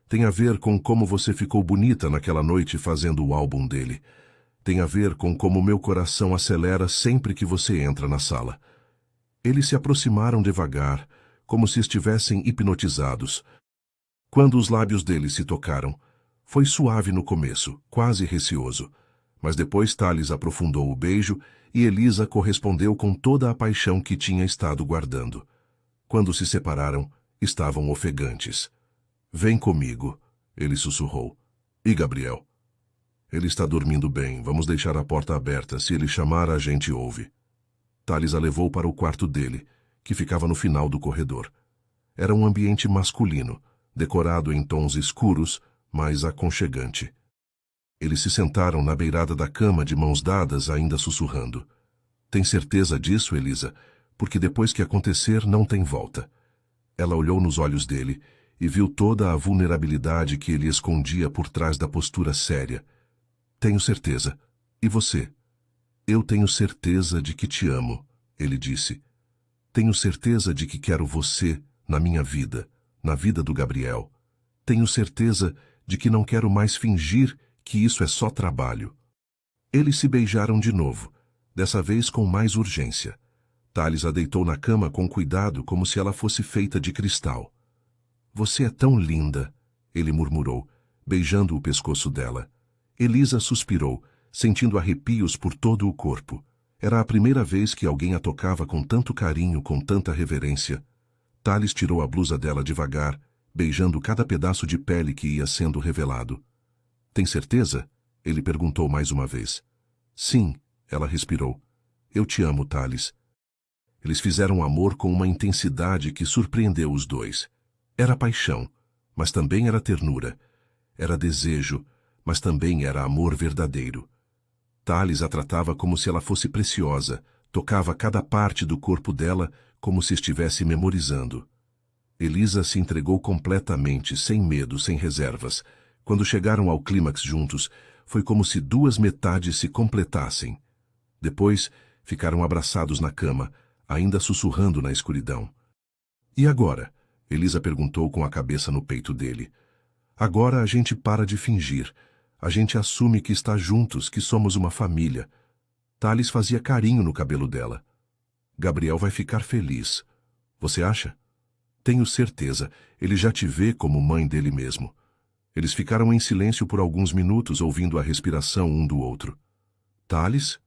Tem a ver com como você ficou bonita naquela noite fazendo o álbum dele. Tem a ver com como meu coração acelera sempre que você entra na sala. Eles se aproximaram devagar, como se estivessem hipnotizados. Quando os lábios dele se tocaram, foi suave no começo, quase receoso. Mas depois Thales aprofundou o beijo e Elisa correspondeu com toda a paixão que tinha estado guardando. Quando se separaram, estavam ofegantes. Vem comigo, ele sussurrou. E Gabriel? Ele está dormindo bem, vamos deixar a porta aberta, se ele chamar a gente ouve. Thales a levou para o quarto dele, que ficava no final do corredor. Era um ambiente masculino, decorado em tons escuros, mas aconchegante. Eles se sentaram na beirada da cama de mãos dadas, ainda sussurrando. Tem certeza disso, Elisa? Porque depois que acontecer, não tem volta. Ela olhou nos olhos dele e viu toda a vulnerabilidade que ele escondia por trás da postura séria. Tenho certeza. E você? Eu tenho certeza de que te amo, ele disse. Tenho certeza de que quero você na minha vida, na vida do Gabriel. Tenho certeza de que não quero mais fingir que isso é só trabalho. Eles se beijaram de novo, dessa vez com mais urgência. Thales a deitou na cama com cuidado, como se ela fosse feita de cristal. Você é tão linda, ele murmurou, beijando o pescoço dela. Elisa suspirou, sentindo arrepios por todo o corpo. Era a primeira vez que alguém a tocava com tanto carinho, com tanta reverência. Thales tirou a blusa dela devagar, beijando cada pedaço de pele que ia sendo revelado. Tem certeza? Ele perguntou mais uma vez. Sim, ela respirou. Eu te amo, Thales. Eles fizeram amor com uma intensidade que surpreendeu os dois. Era paixão, mas também era ternura. Era desejo, mas também era amor verdadeiro. Thales a tratava como se ela fosse preciosa, tocava cada parte do corpo dela como se estivesse memorizando. Elisa se entregou completamente, sem medo, sem reservas. Quando chegaram ao clímax juntos, foi como se duas metades se completassem. Depois, ficaram abraçados na cama, ainda sussurrando na escuridão. E agora? Elisa perguntou com a cabeça no peito dele. Agora a gente para de fingir. A gente assume que está juntos, que somos uma família. Thales fazia carinho no cabelo dela. Gabriel vai ficar feliz. Você acha? Tenho certeza. Ele já te vê como mãe dele mesmo. Eles ficaram em silêncio por alguns minutos, ouvindo a respiração um do outro. Thales?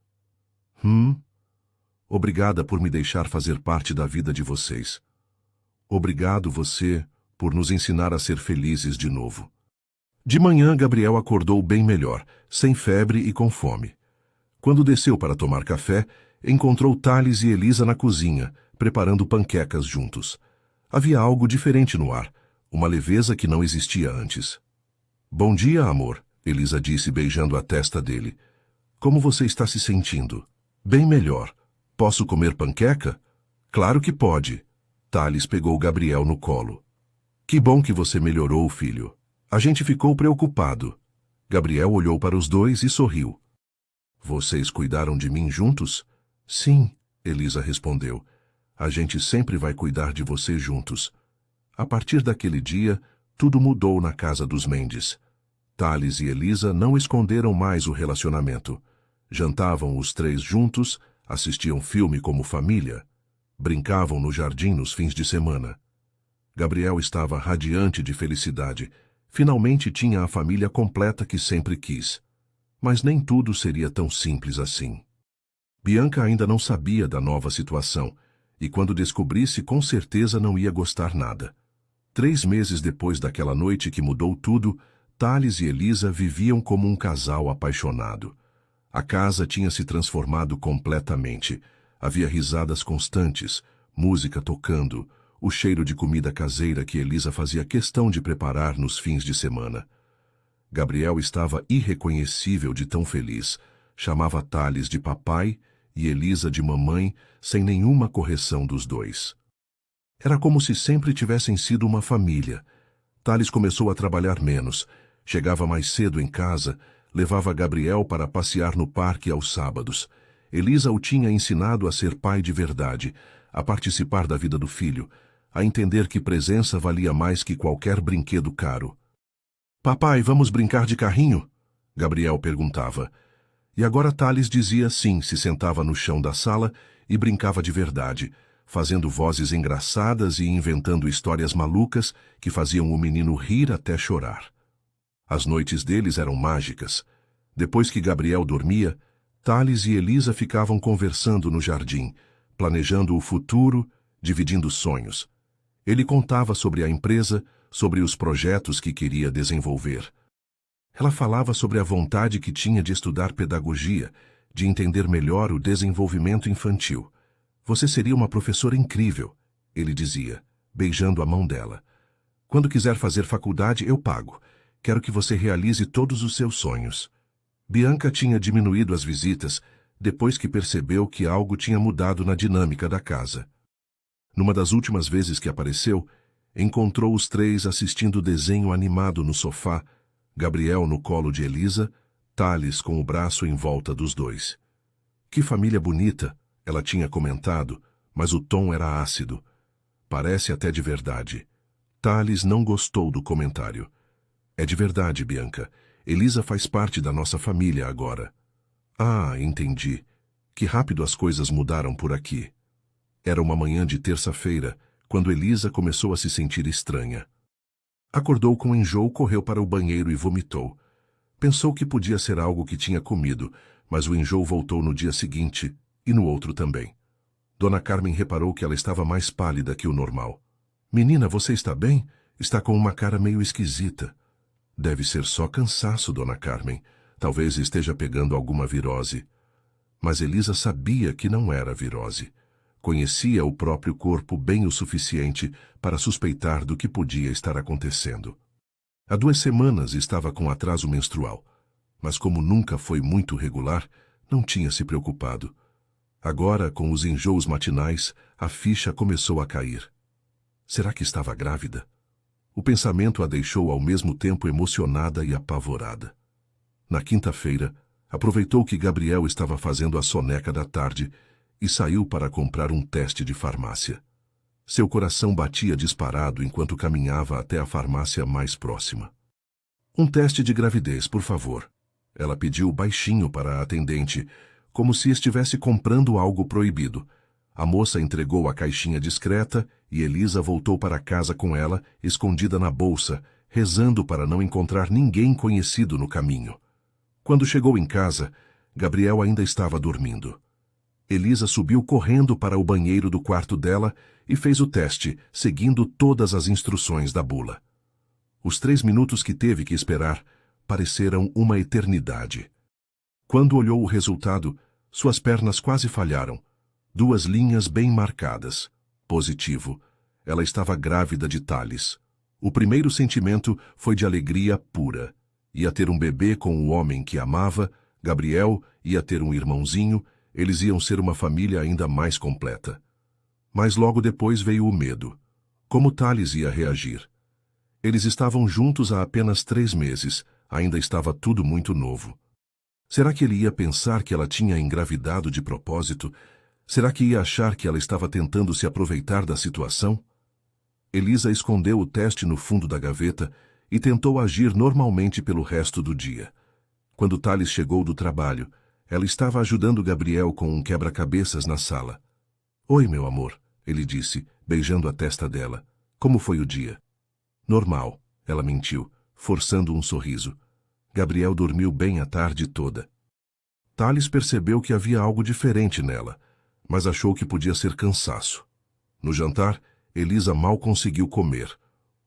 Obrigada por me deixar fazer parte da vida de vocês. Obrigado você por nos ensinar a ser felizes de novo. De manhã, Gabriel acordou bem melhor, sem febre e com fome. Quando desceu para tomar café, encontrou Thales e Elisa na cozinha, preparando panquecas juntos. Havia algo diferente no ar, uma leveza que não existia antes. Bom dia, amor, Elisa disse beijando a testa dele. Como você está se sentindo? Bem melhor. Posso comer panqueca? Claro que pode. Thales pegou Gabriel no colo. Que bom que você melhorou, filho. A gente ficou preocupado. Gabriel olhou para os dois e sorriu. Vocês cuidaram de mim juntos? Sim, Elisa respondeu. A gente sempre vai cuidar de você juntos. A partir daquele dia, tudo mudou na casa dos Mendes. Thales e Elisa não esconderam mais o relacionamento. Jantavam os três juntos, assistiam filme como família, brincavam no jardim nos fins de semana. Gabriel estava radiante de felicidade. Finalmente tinha a família completa que sempre quis. Mas nem tudo seria tão simples assim. Bianca ainda não sabia da nova situação, e quando descobrisse, com certeza não ia gostar nada. 3 meses depois daquela noite que mudou tudo, Thales e Elisa viviam como um casal apaixonado. A casa tinha se transformado completamente. Havia risadas constantes, música tocando, o cheiro de comida caseira que Elisa fazia questão de preparar nos fins de semana. Gabriel estava irreconhecível de tão feliz. Chamava Thales de papai e Elisa de mamãe, sem nenhuma correção dos dois. Era como se sempre tivessem sido uma família. Thales começou a trabalhar menos, chegava mais cedo em casa, levava Gabriel para passear no parque aos sábados. Elisa o tinha ensinado a ser pai de verdade, a participar da vida do filho, a entender que presença valia mais que qualquer brinquedo caro. Papai, vamos brincar de carrinho? Gabriel perguntava. E agora Thales dizia sim, se sentava no chão da sala e brincava de verdade, fazendo vozes engraçadas e inventando histórias malucas que faziam o menino rir até chorar. As noites deles eram mágicas. Depois que Gabriel dormia, Thales e Elisa ficavam conversando no jardim, planejando o futuro, dividindo sonhos. Ele contava sobre a empresa, sobre os projetos que queria desenvolver. Ela falava sobre a vontade que tinha de estudar pedagogia, de entender melhor o desenvolvimento infantil. Você seria uma professora incrível, ele dizia, beijando a mão dela. Quando quiser fazer faculdade, eu pago. Quero que você realize todos os seus sonhos. Bianca tinha diminuído as visitas depois que percebeu que algo tinha mudado na dinâmica da casa. Numa das últimas vezes que apareceu, encontrou os três assistindo desenho animado no sofá, Gabriel no colo de Elisa, Thales com o braço em volta dos dois. Que família bonita, ela tinha comentado, mas o tom era ácido. Parece até de verdade. Thales não gostou do comentário. É de verdade, Bianca. Elisa faz parte da nossa família agora. Ah, entendi. Que rápido as coisas mudaram por aqui. Era uma manhã de terça-feira, quando Elisa começou a se sentir estranha. Acordou com enjoo, correu para o banheiro e vomitou. Pensou que podia ser algo que tinha comido, mas o enjoo voltou no dia seguinte, e no outro também. Dona Carmen reparou que ela estava mais pálida que o normal. Menina, você está bem? Está com uma cara meio esquisita. Deve ser só cansaço, Dona Carmen. Talvez esteja pegando alguma virose. Mas Elisa sabia que não era virose. Conhecia o próprio corpo bem o suficiente para suspeitar do que podia estar acontecendo. Há 2 semanas estava com atraso menstrual, mas como nunca foi muito regular, não tinha se preocupado. Agora, com os enjoos matinais, a ficha começou a cair. Será que estava grávida? O pensamento a deixou ao mesmo tempo emocionada e apavorada. Na quinta-feira, aproveitou que Gabriel estava fazendo a soneca da tarde e saiu para comprar um teste de farmácia. Seu coração batia disparado enquanto caminhava até a farmácia mais próxima. Um teste de gravidez, por favor. Ela pediu baixinho para a atendente, como se estivesse comprando algo proibido. A moça entregou a caixinha discreta e Elisa voltou para casa com ela, escondida na bolsa, rezando para não encontrar ninguém conhecido no caminho. Quando chegou em casa, Gabriel ainda estava dormindo. Elisa subiu correndo para o banheiro do quarto dela e fez o teste, seguindo todas as instruções da bula. Os 3 minutos que teve que esperar pareceram uma eternidade. Quando olhou o resultado, suas pernas quase falharam. 2 linhas bem marcadas. Positivo. Ela estava grávida de Thales. O primeiro sentimento foi de alegria pura. Ia ter um bebê com o homem que amava, Gabriel ia ter um irmãozinho, eles iam ser uma família ainda mais completa. Mas logo depois veio o medo. Como Thales ia reagir? Eles estavam juntos há apenas 3 meses, ainda estava tudo muito novo. Será que ele ia pensar que ela tinha engravidado de propósito? Será que ia achar que ela estava tentando se aproveitar da situação? Elisa escondeu o teste no fundo da gaveta e tentou agir normalmente pelo resto do dia. Quando Thales chegou do trabalho, ela estava ajudando Gabriel com um quebra-cabeças na sala. Oi, meu amor, ele disse, beijando a testa dela. Como foi o dia? Normal, ela mentiu, forçando um sorriso. Gabriel dormiu bem a tarde toda. Thales percebeu que havia algo diferente nela, mas achou que podia ser cansaço. No jantar, Elisa mal conseguiu comer.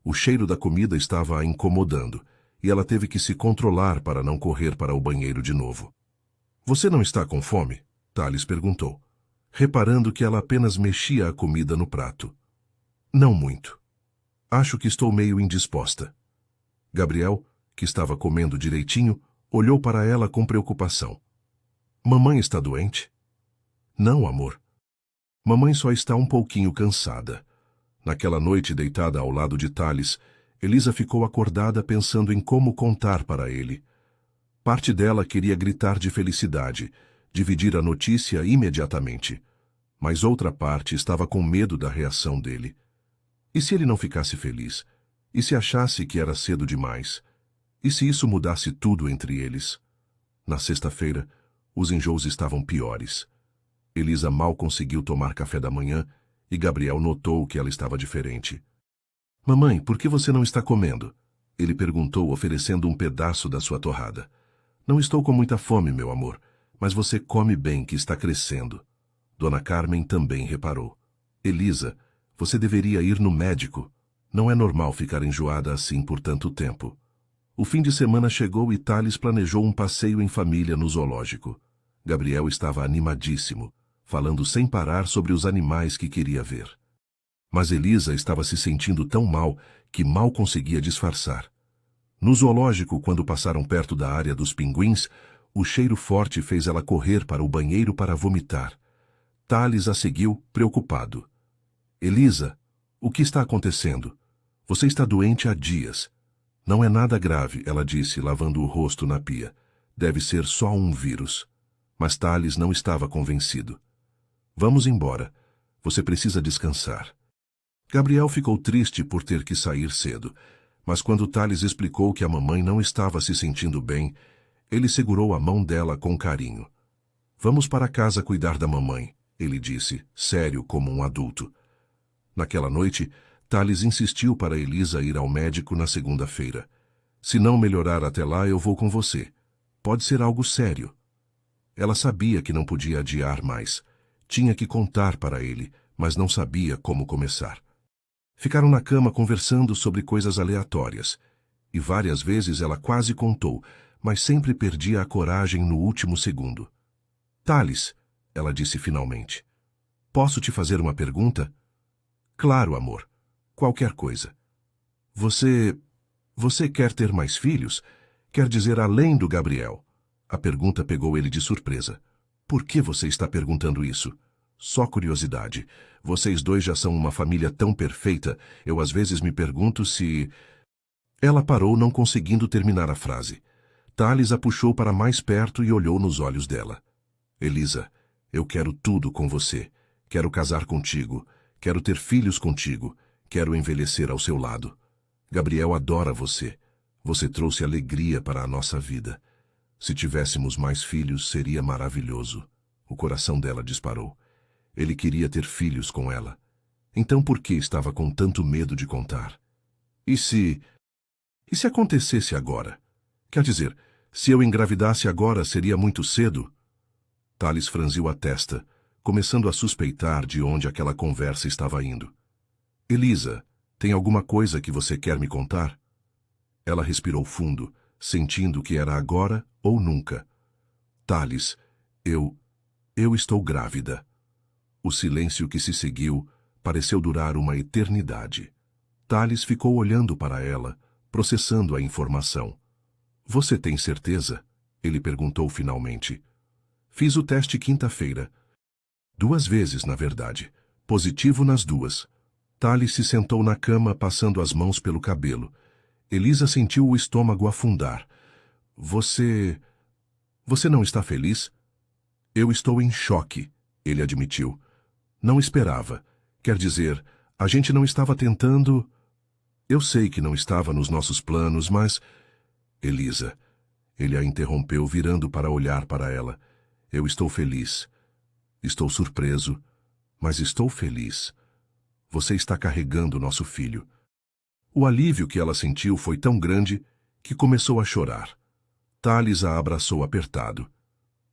O cheiro da comida estava a incomodando, e ela teve que se controlar para não correr para o banheiro de novo. Você não está com fome? Thales perguntou, reparando que ela apenas mexia a comida no prato. Não muito. Acho que estou meio indisposta. Gabriel, que estava comendo direitinho, olhou para ela com preocupação. Mamãe está doente? Não, amor. Mamãe só está um pouquinho cansada. Naquela noite deitada ao lado de Thales, Elisa ficou acordada pensando em como contar para ele. Parte dela queria gritar de felicidade, dividir a notícia imediatamente. Mas outra parte estava com medo da reação dele. E se ele não ficasse feliz? E se achasse que era cedo demais? E se isso mudasse tudo entre eles? Na sexta-feira, Os enjoos estavam piores. Elisa mal conseguiu tomar café da manhã e Gabriel notou que ela estava diferente. Mamãe, por que você não está comendo? Ele perguntou, oferecendo um pedaço da sua torrada. Não estou com muita fome, meu amor, mas você come bem que está crescendo. Dona Carmen também reparou. Elisa, você deveria ir no médico. Não é normal ficar enjoada assim por tanto tempo. O fim de semana chegou e Thales planejou um passeio em família no zoológico. Gabriel estava animadíssimo, falando sem parar sobre os animais que queria ver. Mas Elisa estava se sentindo tão mal que mal conseguia disfarçar. No zoológico, quando passaram perto da área dos pinguins, o cheiro forte fez ela correr para o banheiro para vomitar. Thales a seguiu, preocupado. Elisa, o que está acontecendo? Você está doente há dias. Não é nada grave, ela disse, lavando o rosto na pia. Deve ser só um vírus. Mas Thales não estava convencido. Vamos embora. Você precisa descansar. Gabriel ficou triste por ter que sair cedo, mas quando Thales explicou que a mamãe não estava se sentindo bem, ele segurou a mão dela com carinho. Vamos para casa cuidar da mamãe, ele disse, sério como um adulto. Naquela noite, Thales insistiu para Elisa ir ao médico na segunda-feira. Se não melhorar até lá, eu vou com você. Pode ser algo sério. Ela sabia que não podia adiar mais. Tinha que contar para ele, mas não sabia como começar. Ficaram na cama conversando sobre coisas aleatórias. E várias vezes ela quase contou, mas sempre perdia a coragem no último segundo. Thales, ela disse finalmente. Posso te fazer uma pergunta? Claro, amor. Qualquer coisa. Você quer ter mais filhos? Quer dizer, além do Gabriel? A pergunta pegou ele de surpresa. Por que você está perguntando isso? Só curiosidade. Vocês dois já são uma família tão perfeita, eu às vezes me pergunto se... Ela parou, não conseguindo terminar a frase. Thales a puxou para mais perto e olhou nos olhos dela. Elisa, eu quero tudo com você. Quero casar contigo. Quero ter filhos contigo. Quero envelhecer ao seu lado. Gabriel adora você. Você trouxe alegria para a nossa vida. Se tivéssemos mais filhos, seria maravilhoso. O coração dela disparou. Ele queria ter filhos com ela. Então por que estava com tanto medo de contar? E se acontecesse agora? Quer dizer, se eu engravidasse agora, seria muito cedo? Thales franziu a testa, começando a suspeitar de onde aquela conversa estava indo. Elisa, tem alguma coisa que você quer me contar? Ela respirou fundo, sentindo que era agora ou nunca. Thales, eu estou grávida. O silêncio que se seguiu pareceu durar uma eternidade. Thales ficou olhando para ela, processando a informação. Você tem certeza? Ele perguntou finalmente. Fiz o teste quinta-feira. 2 vezes, na verdade. Positivo nas 2. Thales se sentou na cama, passando as mãos pelo cabelo. Elisa sentiu o estômago afundar. Você não está feliz? Eu estou em choque, ele admitiu. Não esperava. Quer dizer, a gente não estava tentando... Eu sei que não estava nos nossos planos, mas... Elisa, ele a interrompeu, virando para olhar para ela. Eu estou feliz. Estou surpreso, mas estou feliz. Você está carregando nosso filho. O alívio que ela sentiu foi tão grande que começou a chorar. Thales a abraçou apertado.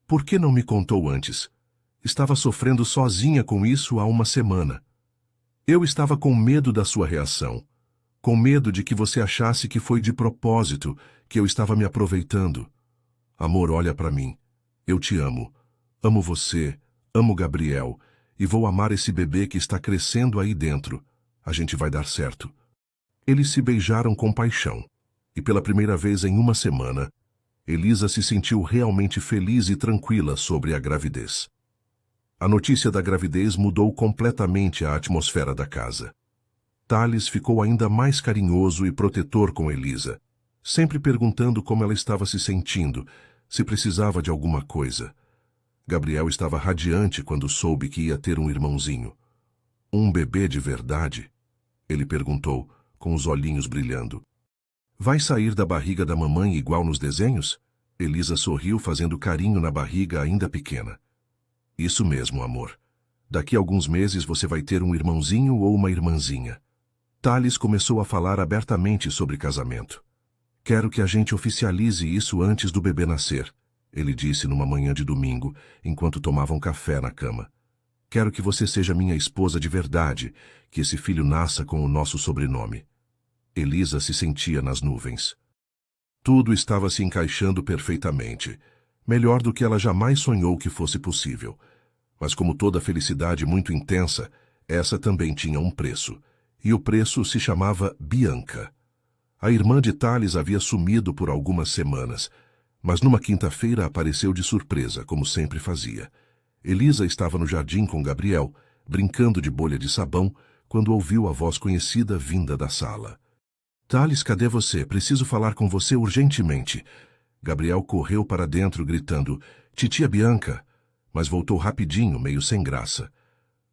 Por que não me contou antes? Estava sofrendo sozinha com isso há uma semana. Eu estava com medo da sua reação. Com medo de que você achasse que foi de propósito, que eu estava me aproveitando. Amor, olha para mim. Eu te amo. Amo você, amo Gabriel, e vou amar esse bebê que está crescendo aí dentro. A gente vai dar certo. Eles se beijaram com paixão, e pela primeira vez em uma semana, Elisa se sentiu realmente feliz e tranquila sobre a gravidez. A notícia da gravidez mudou completamente a atmosfera da casa. Thales ficou ainda mais carinhoso e protetor com Elisa, sempre perguntando como ela estava se sentindo, se precisava de alguma coisa. Gabriel estava radiante quando soube que ia ter um irmãozinho. Um bebê de verdade? Ele perguntou, com os olhinhos brilhando. Vai sair da barriga da mamãe igual nos desenhos? Elisa sorriu fazendo carinho na barriga ainda pequena. Isso mesmo, amor. Daqui a alguns meses você vai ter um irmãozinho ou uma irmãzinha. Thales começou a falar abertamente sobre casamento. Quero que a gente oficialize isso antes do bebê nascer, ele disse numa manhã de domingo, enquanto tomavam café na cama. Quero que você seja minha esposa de verdade, que esse filho nasça com o nosso sobrenome. Elisa se sentia nas nuvens. Tudo estava se encaixando perfeitamente, melhor do que ela jamais sonhou que fosse possível. Mas como toda felicidade muito intensa, essa também tinha um preço. E o preço se chamava Bianca. A irmã de Thales havia sumido por algumas semanas, mas numa quinta-feira apareceu de surpresa, como sempre fazia. Elisa estava no jardim com Gabriel, brincando de bolha de sabão, quando ouviu a voz conhecida vinda da sala. Thales, cadê você? Preciso falar com você urgentemente. Gabriel correu para dentro, gritando, Titia Bianca, mas voltou rapidinho, meio sem graça.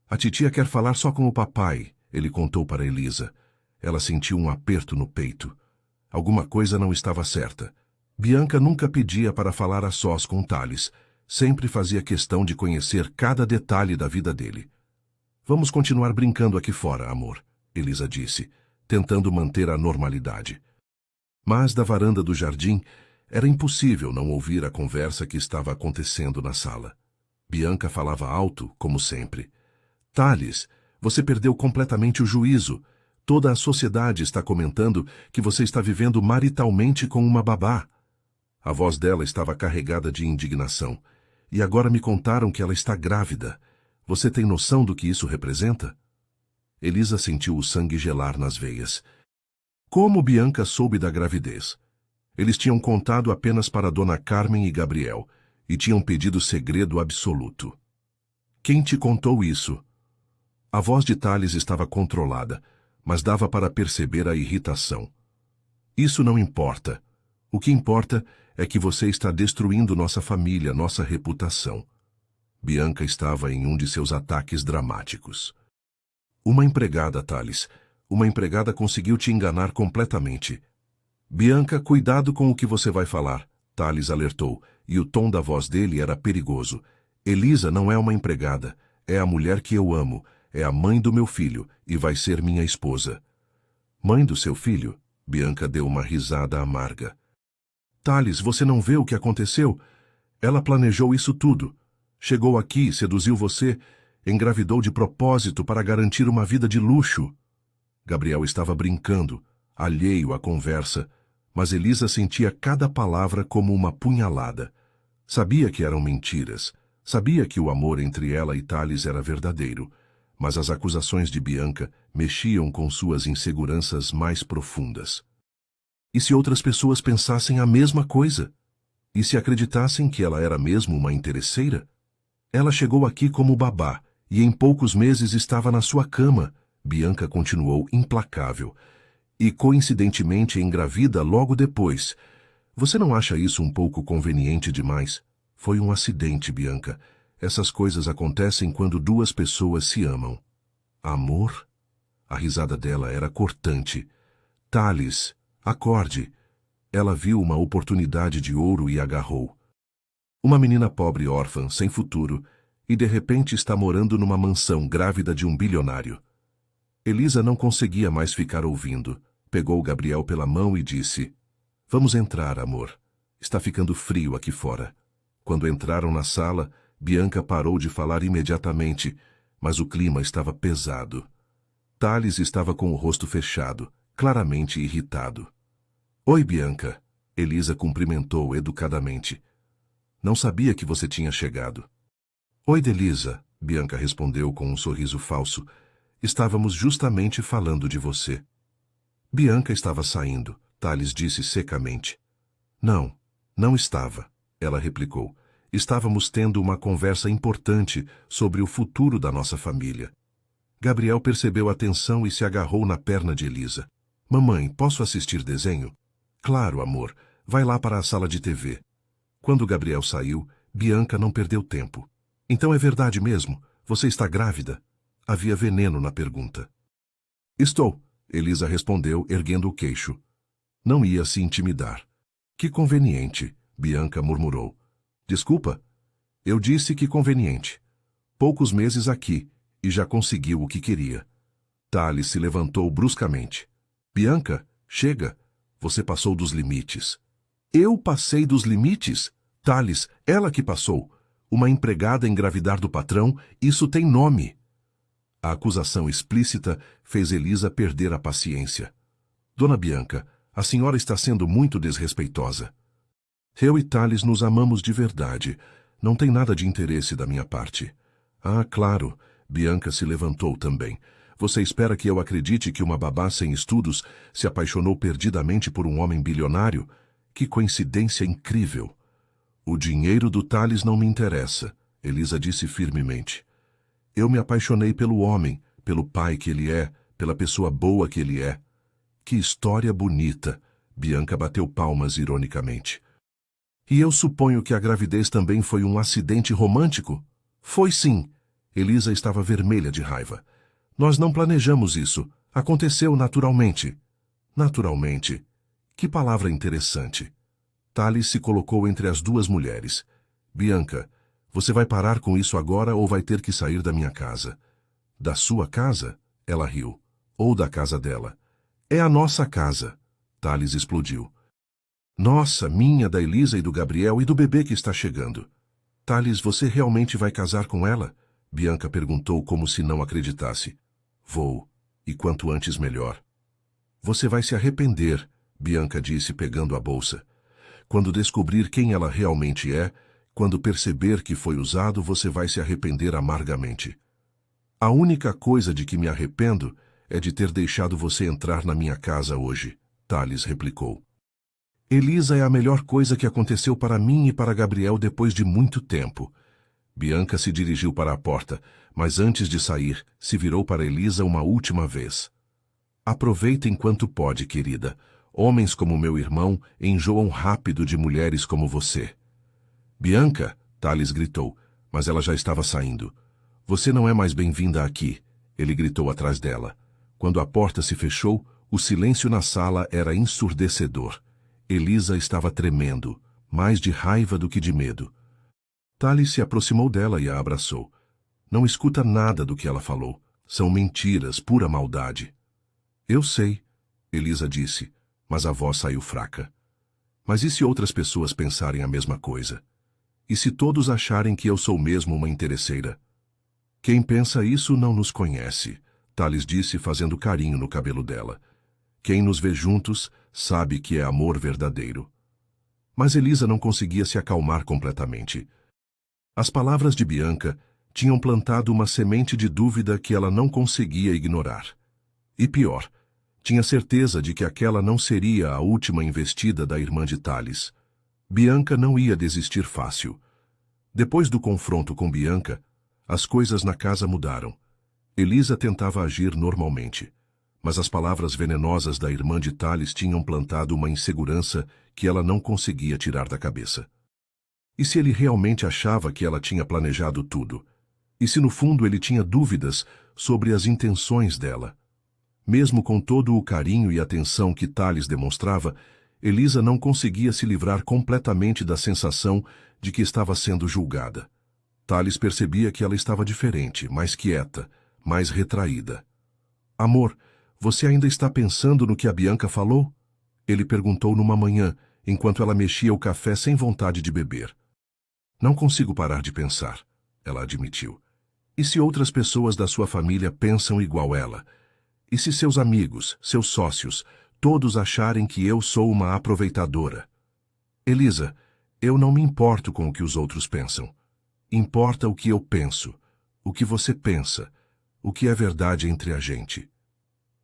A titia quer falar só com o papai, ele contou para Elisa. Ela sentiu um aperto no peito. Alguma coisa não estava certa. Bianca nunca pedia para falar a sós com Thales. Sempre fazia questão de conhecer cada detalhe da vida dele. Vamos continuar brincando aqui fora, amor, Elisa disse, tentando manter a normalidade. Mas da varanda do jardim, era impossível não ouvir a conversa que estava acontecendo na sala. Bianca falava alto, como sempre. Thales, você perdeu completamente o juízo. Toda a sociedade está comentando que você está vivendo maritalmente com uma babá. A voz dela estava carregada de indignação. E agora me contaram que ela está grávida. Você tem noção do que isso representa? Elisa sentiu o sangue gelar nas veias. Como Bianca soube da gravidez? Eles tinham contado apenas para Dona Carmen e Gabriel, e tinham pedido segredo absoluto. Quem te contou isso? A voz de Thales estava controlada, mas dava para perceber a irritação. Isso não importa. O que importa é que você está destruindo nossa família, nossa reputação. Bianca estava em um de seus ataques dramáticos. Uma empregada, Thales. Uma empregada conseguiu te enganar completamente. Bianca, cuidado com o que você vai falar, Thales alertou, e o tom da voz dele era perigoso. Elisa não é uma empregada, é a mulher que eu amo, é a mãe do meu filho, e vai ser minha esposa. Mãe do seu filho? Bianca deu uma risada amarga. Thales, você não vê o que aconteceu? Ela planejou isso tudo. Chegou aqui, seduziu você, engravidou de propósito para garantir uma vida de luxo. Gabriel estava brincando, alheio à conversa, mas Elisa sentia cada palavra como uma punhalada. Sabia que eram mentiras, sabia que o amor entre ela e Thales era verdadeiro, mas as acusações de Bianca mexiam com suas inseguranças mais profundas. E se outras pessoas pensassem a mesma coisa? E se acreditassem que ela era mesmo uma interesseira? Ela chegou aqui como babá, e em poucos meses estava na sua cama, Bianca continuou implacável. E coincidentemente engravida logo depois. Você não acha isso um pouco conveniente demais? Foi um acidente, Bianca. Essas coisas acontecem quando duas pessoas se amam. Amor? A risada dela era cortante. Thales, acorde. Ela viu uma oportunidade de ouro e agarrou. Uma menina pobre órfã, sem futuro, e de repente está morando numa mansão grávida de um bilionário. Elisa não conseguia mais ficar ouvindo. Pegou Gabriel pela mão e disse, Vamos entrar, amor. Está ficando frio aqui fora. Quando entraram na sala, Bianca parou de falar imediatamente, mas o clima estava pesado. Thales estava com o rosto fechado, claramente irritado. Oi, Bianca. Elisa cumprimentou educadamente. Não sabia que você tinha chegado. Oi, Delisa, Bianca respondeu com um sorriso falso. Estávamos justamente falando de você. Bianca estava saindo, Thales disse secamente. Não, não estava, ela replicou. Estávamos tendo uma conversa importante sobre o futuro da nossa família. Gabriel percebeu a tensão e se agarrou na perna de Elisa. Mamãe, posso assistir desenho? Claro, amor. Vai lá para a sala de TV. Quando Gabriel saiu, Bianca não perdeu tempo. Então é verdade mesmo? Você está grávida? Havia veneno na pergunta. Estou, Elisa respondeu, erguendo o queixo. Não ia se intimidar. Que conveniente, Bianca murmurou. Desculpa. Eu disse que conveniente. Poucos meses aqui, e já conseguiu o que queria. Thales se levantou bruscamente. Bianca, chega. Você passou dos limites. Eu passei dos limites? Thales, ela que passou. Uma empregada engravidar do patrão, isso tem nome. A acusação explícita fez Elisa perder a paciência. Dona Bianca, a senhora está sendo muito desrespeitosa. Eu e Thales nos amamos de verdade. Não tem nada de interesse da minha parte. Ah, claro. Bianca se levantou também. Você espera que eu acredite que uma babá sem estudos se apaixonou perdidamente por um homem bilionário? Que coincidência incrível! O dinheiro do Thales não me interessa, Elisa disse firmemente. Eu me apaixonei pelo homem, pelo pai que ele é, pela pessoa boa que ele é. Que história bonita! Bianca bateu palmas ironicamente. E eu suponho que a gravidez também foi um acidente romântico? Foi sim. Elisa estava vermelha de raiva. Nós não planejamos isso. Aconteceu naturalmente. Naturalmente. Que palavra interessante. Thales se colocou entre as duas mulheres. Bianca, você vai parar com isso agora ou vai ter que sair da minha casa? Da sua casa? Ela riu. Ou da casa dela? É a nossa casa. Thales explodiu. Nossa, minha, da Elisa e do Gabriel e do bebê que está chegando. Thales, você realmente vai casar com ela? Bianca perguntou como se não acreditasse. Vou. E quanto antes melhor. Você vai se arrepender, Bianca disse pegando a bolsa. Quando descobrir quem ela realmente é, quando perceber que foi usado, você vai se arrepender amargamente. A única coisa de que me arrependo é de ter deixado você entrar na minha casa hoje, Thales replicou. Elisa é a melhor coisa que aconteceu para mim e para Gabriel depois de muito tempo. Bianca se dirigiu para a porta, mas antes de sair, se virou para Elisa uma última vez. Aproveita enquanto pode, querida. Homens como meu irmão enjoam rápido de mulheres como você. Bianca, Thales gritou, mas ela já estava saindo. Você não é mais bem-vinda aqui, ele gritou atrás dela. Quando a porta se fechou, o silêncio na sala era ensurdecedor. Elisa estava tremendo, mais de raiva do que de medo. Thales se aproximou dela e a abraçou. Não escuta nada do que ela falou. São mentiras, pura maldade. Eu sei, Elisa disse, mas a voz saiu fraca. Mas e se outras pessoas pensarem a mesma coisa? E se todos acharem que eu sou mesmo uma interesseira? Quem pensa isso não nos conhece, Thales disse fazendo carinho no cabelo dela. Quem nos vê juntos sabe que é amor verdadeiro. Mas Elisa não conseguia se acalmar completamente. As palavras de Bianca tinham plantado uma semente de dúvida que ela não conseguia ignorar. E pior, tinha certeza de que aquela não seria a última investida da irmã de Thales. Bianca não ia desistir fácil. Depois do confronto com Bianca, as coisas na casa mudaram. Elisa tentava agir normalmente, mas as palavras venenosas da irmã de Thales tinham plantado uma insegurança que ela não conseguia tirar da cabeça. E se ele realmente achava que ela tinha planejado tudo? E se no fundo ele tinha dúvidas sobre as intenções dela? Mesmo com todo o carinho e atenção que Thales demonstrava, Elisa não conseguia se livrar completamente da sensação de que estava sendo julgada. Thales percebia que ela estava diferente, mais quieta, mais retraída. Amor, você ainda está pensando no que a Bianca falou? Ele perguntou numa manhã, enquanto ela mexia o café sem vontade de beber. Não consigo parar de pensar, ela admitiu. E se outras pessoas da sua família pensam igual ela? E se seus amigos, seus sócios, todos acharem que eu sou uma aproveitadora? Elisa, eu não me importo com o que os outros pensam. Importa o que eu penso, o que você pensa, o que é verdade entre a gente.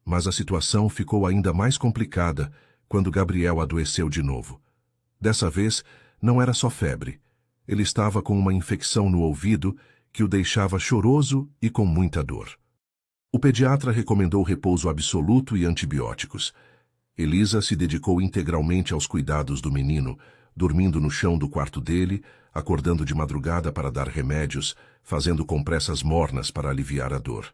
Mas a situação ficou ainda mais complicada quando Gabriel adoeceu de novo. Dessa vez, não era só febre. Ele estava com uma infecção no ouvido que o deixava choroso e com muita dor. O pediatra recomendou repouso absoluto e antibióticos. Elisa se dedicou integralmente aos cuidados do menino, dormindo no chão do quarto dele, acordando de madrugada para dar remédios, fazendo compressas mornas para aliviar a dor.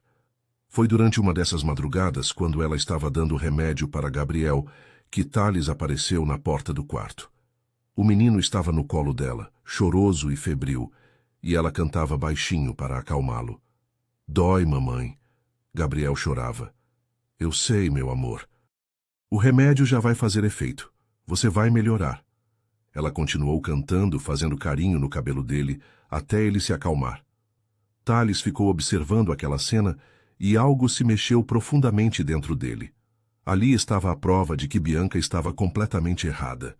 Foi durante uma dessas madrugadas, quando ela estava dando remédio para Gabriel, que Thales apareceu na porta do quarto. O menino estava no colo dela, choroso e febril, e ela cantava baixinho para acalmá-lo. Dói, mamãe. Gabriel chorava. Eu sei, meu amor. O remédio já vai fazer efeito. Você vai melhorar. Ela continuou cantando, fazendo carinho no cabelo dele, até ele se acalmar. Thales ficou observando aquela cena e algo se mexeu profundamente dentro dele. Ali estava a prova de que Bianca estava completamente errada.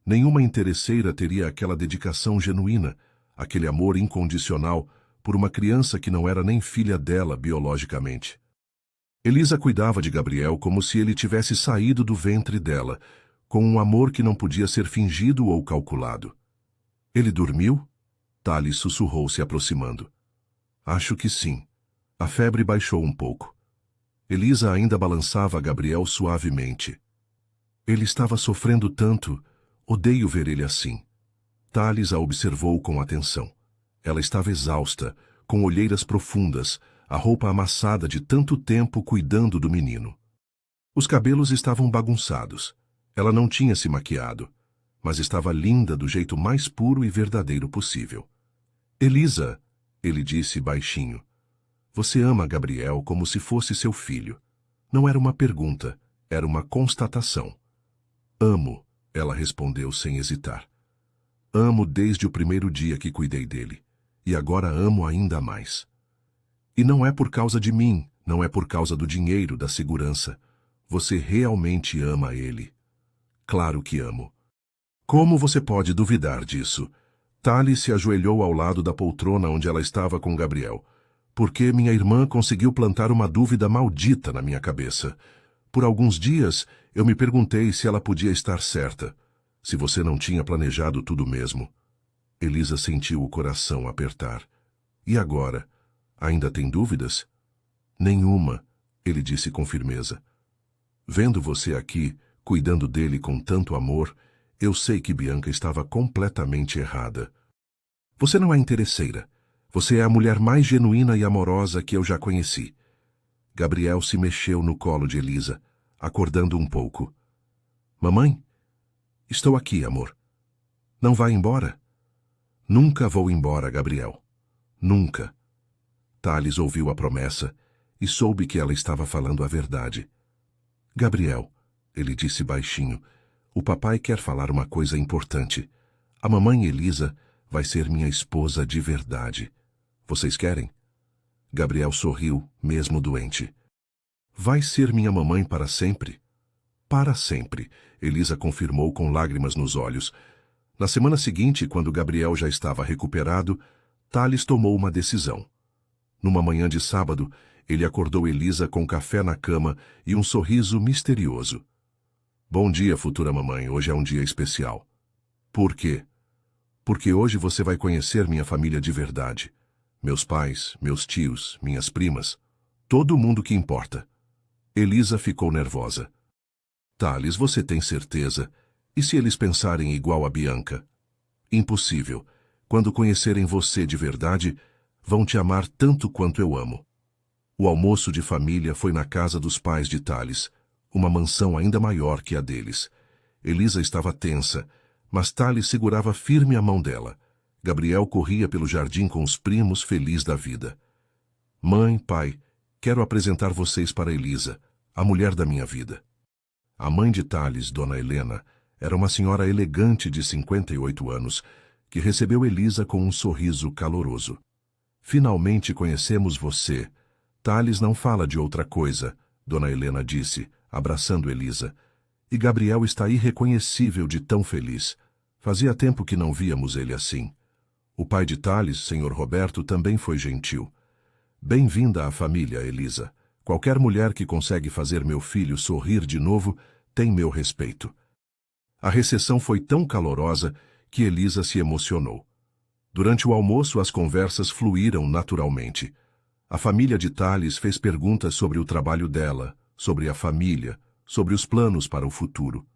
Nenhuma interesseira teria aquela dedicação genuína, aquele amor incondicional por uma criança que não era nem filha dela biologicamente. Elisa cuidava de Gabriel como se ele tivesse saído do ventre dela, com um amor que não podia ser fingido ou calculado. Ele dormiu? Thales sussurrou se aproximando. Acho que sim. A febre baixou um pouco. Elisa ainda balançava Gabriel suavemente. Ele estava sofrendo tanto. Odeio ver ele assim. Thales a observou com atenção. Ela estava exausta, com olheiras profundas, a roupa amassada de tanto tempo cuidando do menino. Os cabelos estavam bagunçados. Ela não tinha se maquiado, mas estava linda do jeito mais puro e verdadeiro possível. Elisa, ele disse baixinho, você ama Gabriel como se fosse seu filho. Não era uma pergunta, era uma constatação. Amo, ela respondeu sem hesitar. Amo desde o primeiro dia que cuidei dele, e agora amo ainda mais. E não é por causa de mim, não é por causa do dinheiro, da segurança. Você realmente ama ele. Claro que amo. Como você pode duvidar disso? Thales se ajoelhou ao lado da poltrona onde ela estava com Gabriel. Porque minha irmã conseguiu plantar uma dúvida maldita na minha cabeça. Por alguns dias, eu me perguntei se ela podia estar certa. Se você não tinha planejado tudo mesmo. Elisa sentiu o coração apertar. E agora? Ainda tem dúvidas? Nenhuma, ele disse com firmeza. Vendo você aqui, cuidando dele com tanto amor, eu sei que Bianca estava completamente errada. Você não é interesseira. Você é a mulher mais genuína e amorosa que eu já conheci. Gabriel se mexeu no colo de Elisa, acordando um pouco. Mamãe? Estou aqui, amor. Não vai embora? Nunca vou embora, Gabriel. Nunca. Thales ouviu a promessa e soube que ela estava falando a verdade. Gabriel, ele disse baixinho, o papai quer falar uma coisa importante. A mamãe Elisa vai ser minha esposa de verdade. Vocês querem? Gabriel sorriu, mesmo doente. Vai ser minha mamãe para sempre? Para sempre, Elisa confirmou com lágrimas nos olhos. Na semana seguinte, quando Gabriel já estava recuperado, Thales tomou uma decisão. Numa manhã de sábado, ele acordou Elisa com café na cama e um sorriso misterioso. Bom dia, futura mamãe, hoje é um dia especial. Por quê? Porque hoje você vai conhecer minha família de verdade. Meus pais, meus tios, minhas primas, todo mundo que importa. Elisa ficou nervosa. Thales, você tem certeza? E se eles pensarem igual a Bianca? Impossível. Quando conhecerem você de verdade, vão te amar tanto quanto eu amo. O almoço de família foi na casa dos pais de Thales, uma mansão ainda maior que a deles. Elisa estava tensa, mas Thales segurava firme a mão dela. Gabriel corria pelo jardim com os primos, feliz da vida. Mãe, pai, quero apresentar vocês para Elisa, a mulher da minha vida. A mãe de Thales, Dona Helena, era uma senhora elegante de 58 anos, que recebeu Elisa com um sorriso caloroso. Finalmente conhecemos você. Thales não fala de outra coisa, Dona Helena disse, abraçando Elisa. E Gabriel está irreconhecível de tão feliz. Fazia tempo que não víamos ele assim. O pai de Thales, Sr. Roberto, também foi gentil. Bem-vinda à família, Elisa. Qualquer mulher que consegue fazer meu filho sorrir de novo tem meu respeito. A recepção foi tão calorosa que Elisa se emocionou. Durante o almoço, as conversas fluíram naturalmente. A família de Thales fez perguntas sobre o trabalho dela, sobre a família, sobre os planos para o futuro.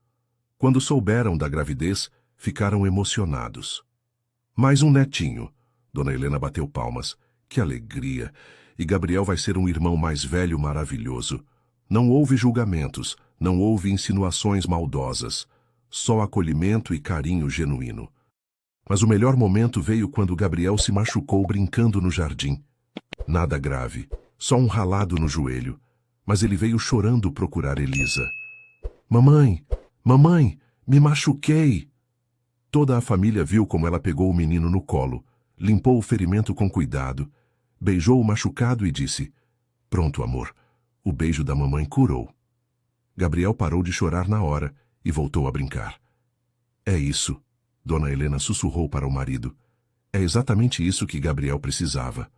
Quando souberam da gravidez, ficaram emocionados. Mais um netinho. Dona Helena bateu palmas. Que alegria! E Gabriel vai ser um irmão mais velho maravilhoso. Não houve julgamentos, não houve insinuações maldosas. só acolhimento e carinho genuíno. Mas o melhor momento veio quando Gabriel se machucou brincando no jardim. Nada grave, só um ralado no joelho, mas ele veio chorando procurar Elisa. Mamãe, mamãe, me machuquei! Toda a família viu como ela pegou o menino no colo, limpou o ferimento com cuidado, beijou o machucado e disse: Pronto, amor, o beijo da mamãe curou. Gabriel parou de chorar na hora e voltou a brincar. É isso, Dona Helena sussurrou para o marido. É exatamente isso que Gabriel precisava.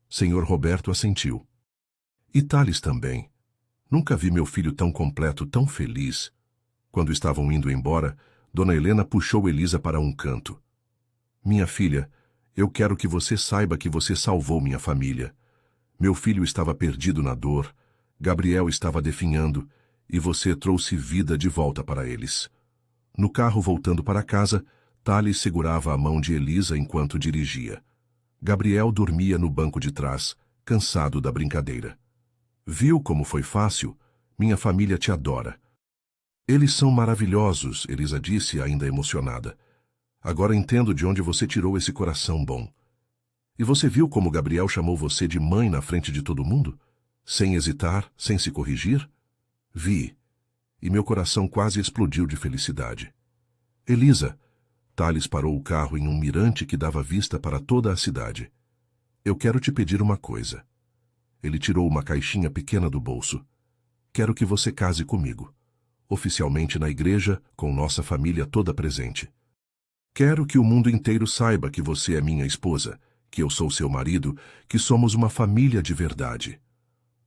Senhor Roberto assentiu. E Thales também. Nunca vi meu filho tão completo, tão feliz. Quando estavam indo embora, Dona Helena puxou Elisa para um canto. Minha filha, eu quero que você saiba que você salvou minha família. Meu filho estava perdido na dor, Gabriel estava definhando, e você trouxe vida de volta para eles. No carro voltando para casa, Thales segurava a mão de Elisa enquanto dirigia. Gabriel dormia no banco de trás, cansado da brincadeira. Viu como foi fácil? Minha família te adora. Eles são maravilhosos, Elisa disse, ainda emocionada. Agora entendo de onde você tirou esse coração bom. E você viu como Gabriel chamou você de mãe na frente de todo mundo? Sem hesitar, sem se corrigir? Vi. E meu coração quase explodiu de felicidade. Elisa, Thales parou o carro em um mirante que dava vista para toda a cidade. Eu quero te pedir uma coisa. Ele tirou uma caixinha pequena do bolso. Quero que você case comigo. Oficialmente na igreja, com nossa família toda presente. Quero que o mundo inteiro saiba que você é minha esposa, que eu sou seu marido, que somos uma família de verdade.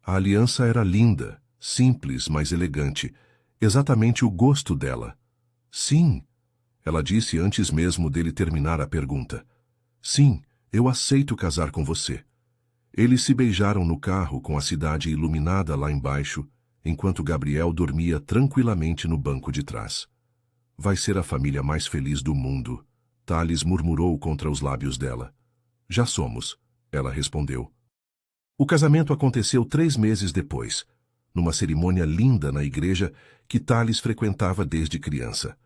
A aliança era linda, simples, mas elegante, exatamente o gosto dela. Sim, ela disse antes mesmo dele terminar a pergunta. Sim, eu aceito casar com você. Eles se beijaram no carro com a cidade iluminada lá embaixo, enquanto Gabriel dormia tranquilamente no banco de trás. Vai ser a família mais feliz do mundo, Thales murmurou contra os lábios dela. Já somos, ela respondeu. O casamento aconteceu 3 meses depois, numa cerimônia linda na igreja que Thales frequentava desde criança.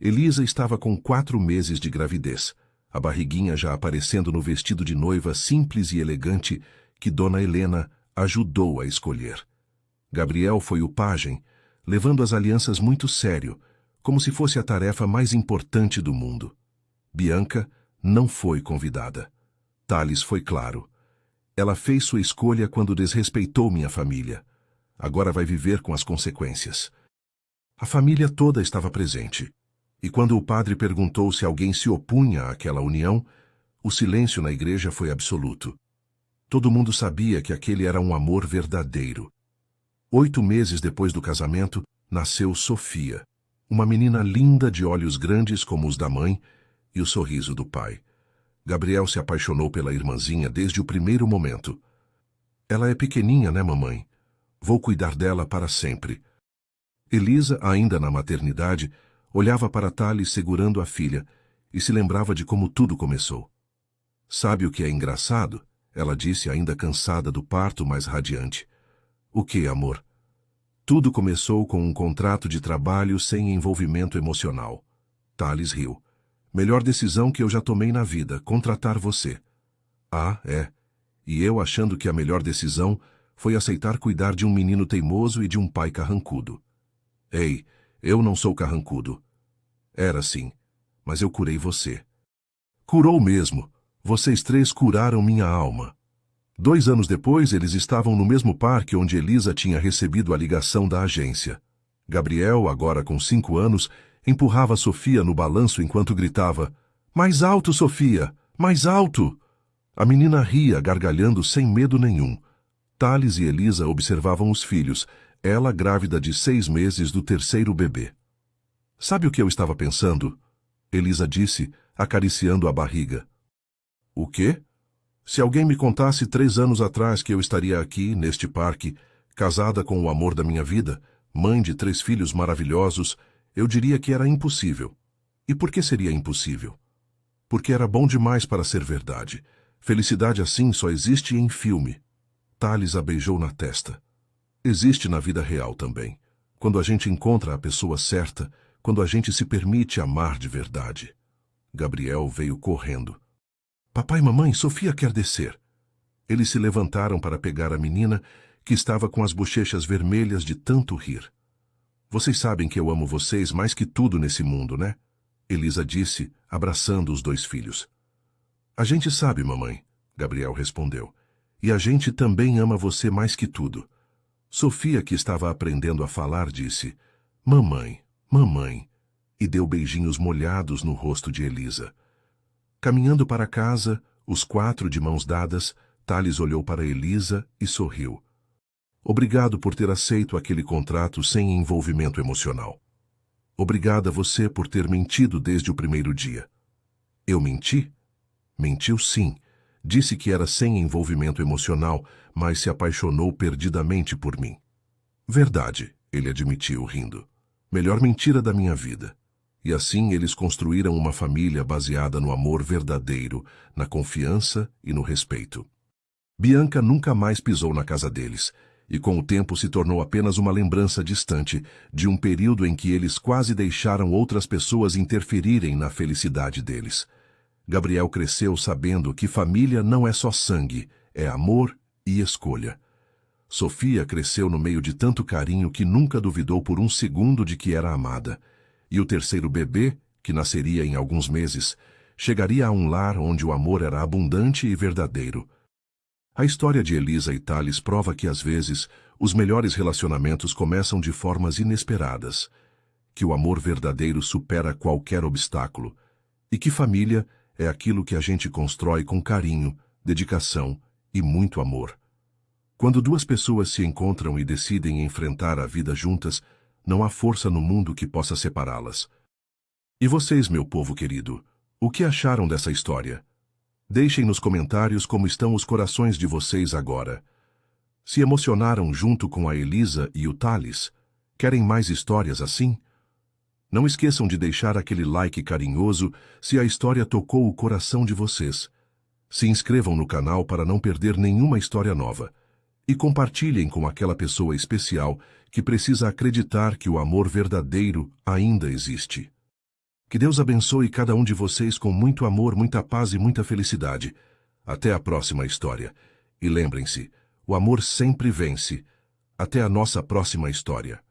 Elisa estava com 4 meses de gravidez, a barriguinha já aparecendo no vestido de noiva simples e elegante que Dona Helena ajudou a escolher. Gabriel foi o pajem, levando as alianças muito sério, como se fosse a tarefa mais importante do mundo. Bianca não foi convidada. Thales foi claro. Ela fez sua escolha quando desrespeitou minha família. Agora vai viver com as consequências. A família toda estava presente. E quando o padre perguntou se alguém se opunha àquela união, o silêncio na igreja foi absoluto. Todo mundo sabia que aquele era um amor verdadeiro. 8 meses depois do casamento, nasceu Sofia, uma menina linda de olhos grandes como os da mãe e o sorriso do pai. Gabriel se apaixonou pela irmãzinha desde o primeiro momento. Ela é pequeninha, né, mamãe? Vou cuidar dela para sempre. Elisa, ainda na maternidade, olhava para Thales segurando a filha e se lembrava de como tudo começou. Sabe o que é engraçado? Ela disse, ainda cansada do parto, mas radiante. O que, amor? Tudo começou com um contrato de trabalho sem envolvimento emocional. Thales riu. Melhor decisão que eu já tomei na vida, contratar você. Ah, é. E eu achando que a melhor decisão foi aceitar cuidar de um menino teimoso e de um pai carrancudo. Ei, eu não sou carrancudo. Era sim, mas eu curei você. Curou mesmo. Vocês 3 curaram minha alma. 2 anos depois, eles estavam no mesmo parque onde Elisa tinha recebido a ligação da agência. Gabriel, agora com 5 anos, empurrava Sofia no balanço enquanto gritava: Mais alto, Sofia! Mais alto! A menina ria, gargalhando sem medo nenhum. Thales e Elisa observavam os filhos, ela grávida de 6 meses do 3º bebê. Sabe o que eu estava pensando? Elisa disse, acariciando a barriga. O quê? Se alguém me contasse 3 anos atrás que eu estaria aqui, neste parque, casada com o amor da minha vida, mãe de 3 filhos maravilhosos, eu diria que era impossível. E por que seria impossível? Porque era bom demais para ser verdade. Felicidade assim só existe em filme. Thales a beijou na testa. Existe na vida real também. Quando a gente encontra a pessoa certa, quando a gente se permite amar de verdade. Gabriel veio correndo. Papai e mamãe, Sofia quer descer. Eles se levantaram para pegar a menina, que estava com as bochechas vermelhas de tanto rir. Vocês sabem que eu amo vocês mais que tudo nesse mundo, né? Elisa disse, abraçando os dois filhos. A gente sabe, mamãe, Gabriel respondeu. E a gente também ama você mais que tudo. Sofia, que estava aprendendo a falar, disse, mamãe, mamãe, e deu beijinhos molhados no rosto de Elisa. Caminhando para casa, os quatro de mãos dadas, Thales olhou para Elisa e sorriu. Obrigado por ter aceito aquele contrato sem envolvimento emocional. Obrigada a você por ter mentido desde o primeiro dia. Eu menti? Mentiu sim. Disse que era sem envolvimento emocional, mas se apaixonou perdidamente por mim. Verdade, ele admitiu, rindo. Melhor mentira da minha vida. E assim eles construíram uma família baseada no amor verdadeiro, na confiança e no respeito. Bianca nunca mais pisou na casa deles, e com o tempo se tornou apenas uma lembrança distante de um período em que eles quase deixaram outras pessoas interferirem na felicidade deles. Gabriel cresceu sabendo que família não é só sangue, é amor e escolha. Sofia cresceu no meio de tanto carinho que nunca duvidou por um segundo de que era amada. E o terceiro bebê, que nasceria em alguns meses, chegaria a um lar onde o amor era abundante e verdadeiro. A história de Elisa e Thales prova que, às vezes, os melhores relacionamentos começam de formas inesperadas, que o amor verdadeiro supera qualquer obstáculo, e que família é aquilo que a gente constrói com carinho, dedicação e muito amor. Quando duas pessoas se encontram e decidem enfrentar a vida juntas, não há força no mundo que possa separá-las. E vocês, meu povo querido, o que acharam dessa história? Deixem nos comentários como estão os corações de vocês agora. Se emocionaram junto com a Elisa e o Thales? Querem mais histórias assim? Não esqueçam de deixar aquele like carinhoso se a história tocou o coração de vocês. Se inscrevam no canal para não perder nenhuma história nova. E compartilhem com aquela pessoa especial que precisa acreditar que o amor verdadeiro ainda existe. Que Deus abençoe cada um de vocês com muito amor, muita paz e muita felicidade. Até a próxima história. E lembrem-se, o amor sempre vence. Até a nossa próxima história.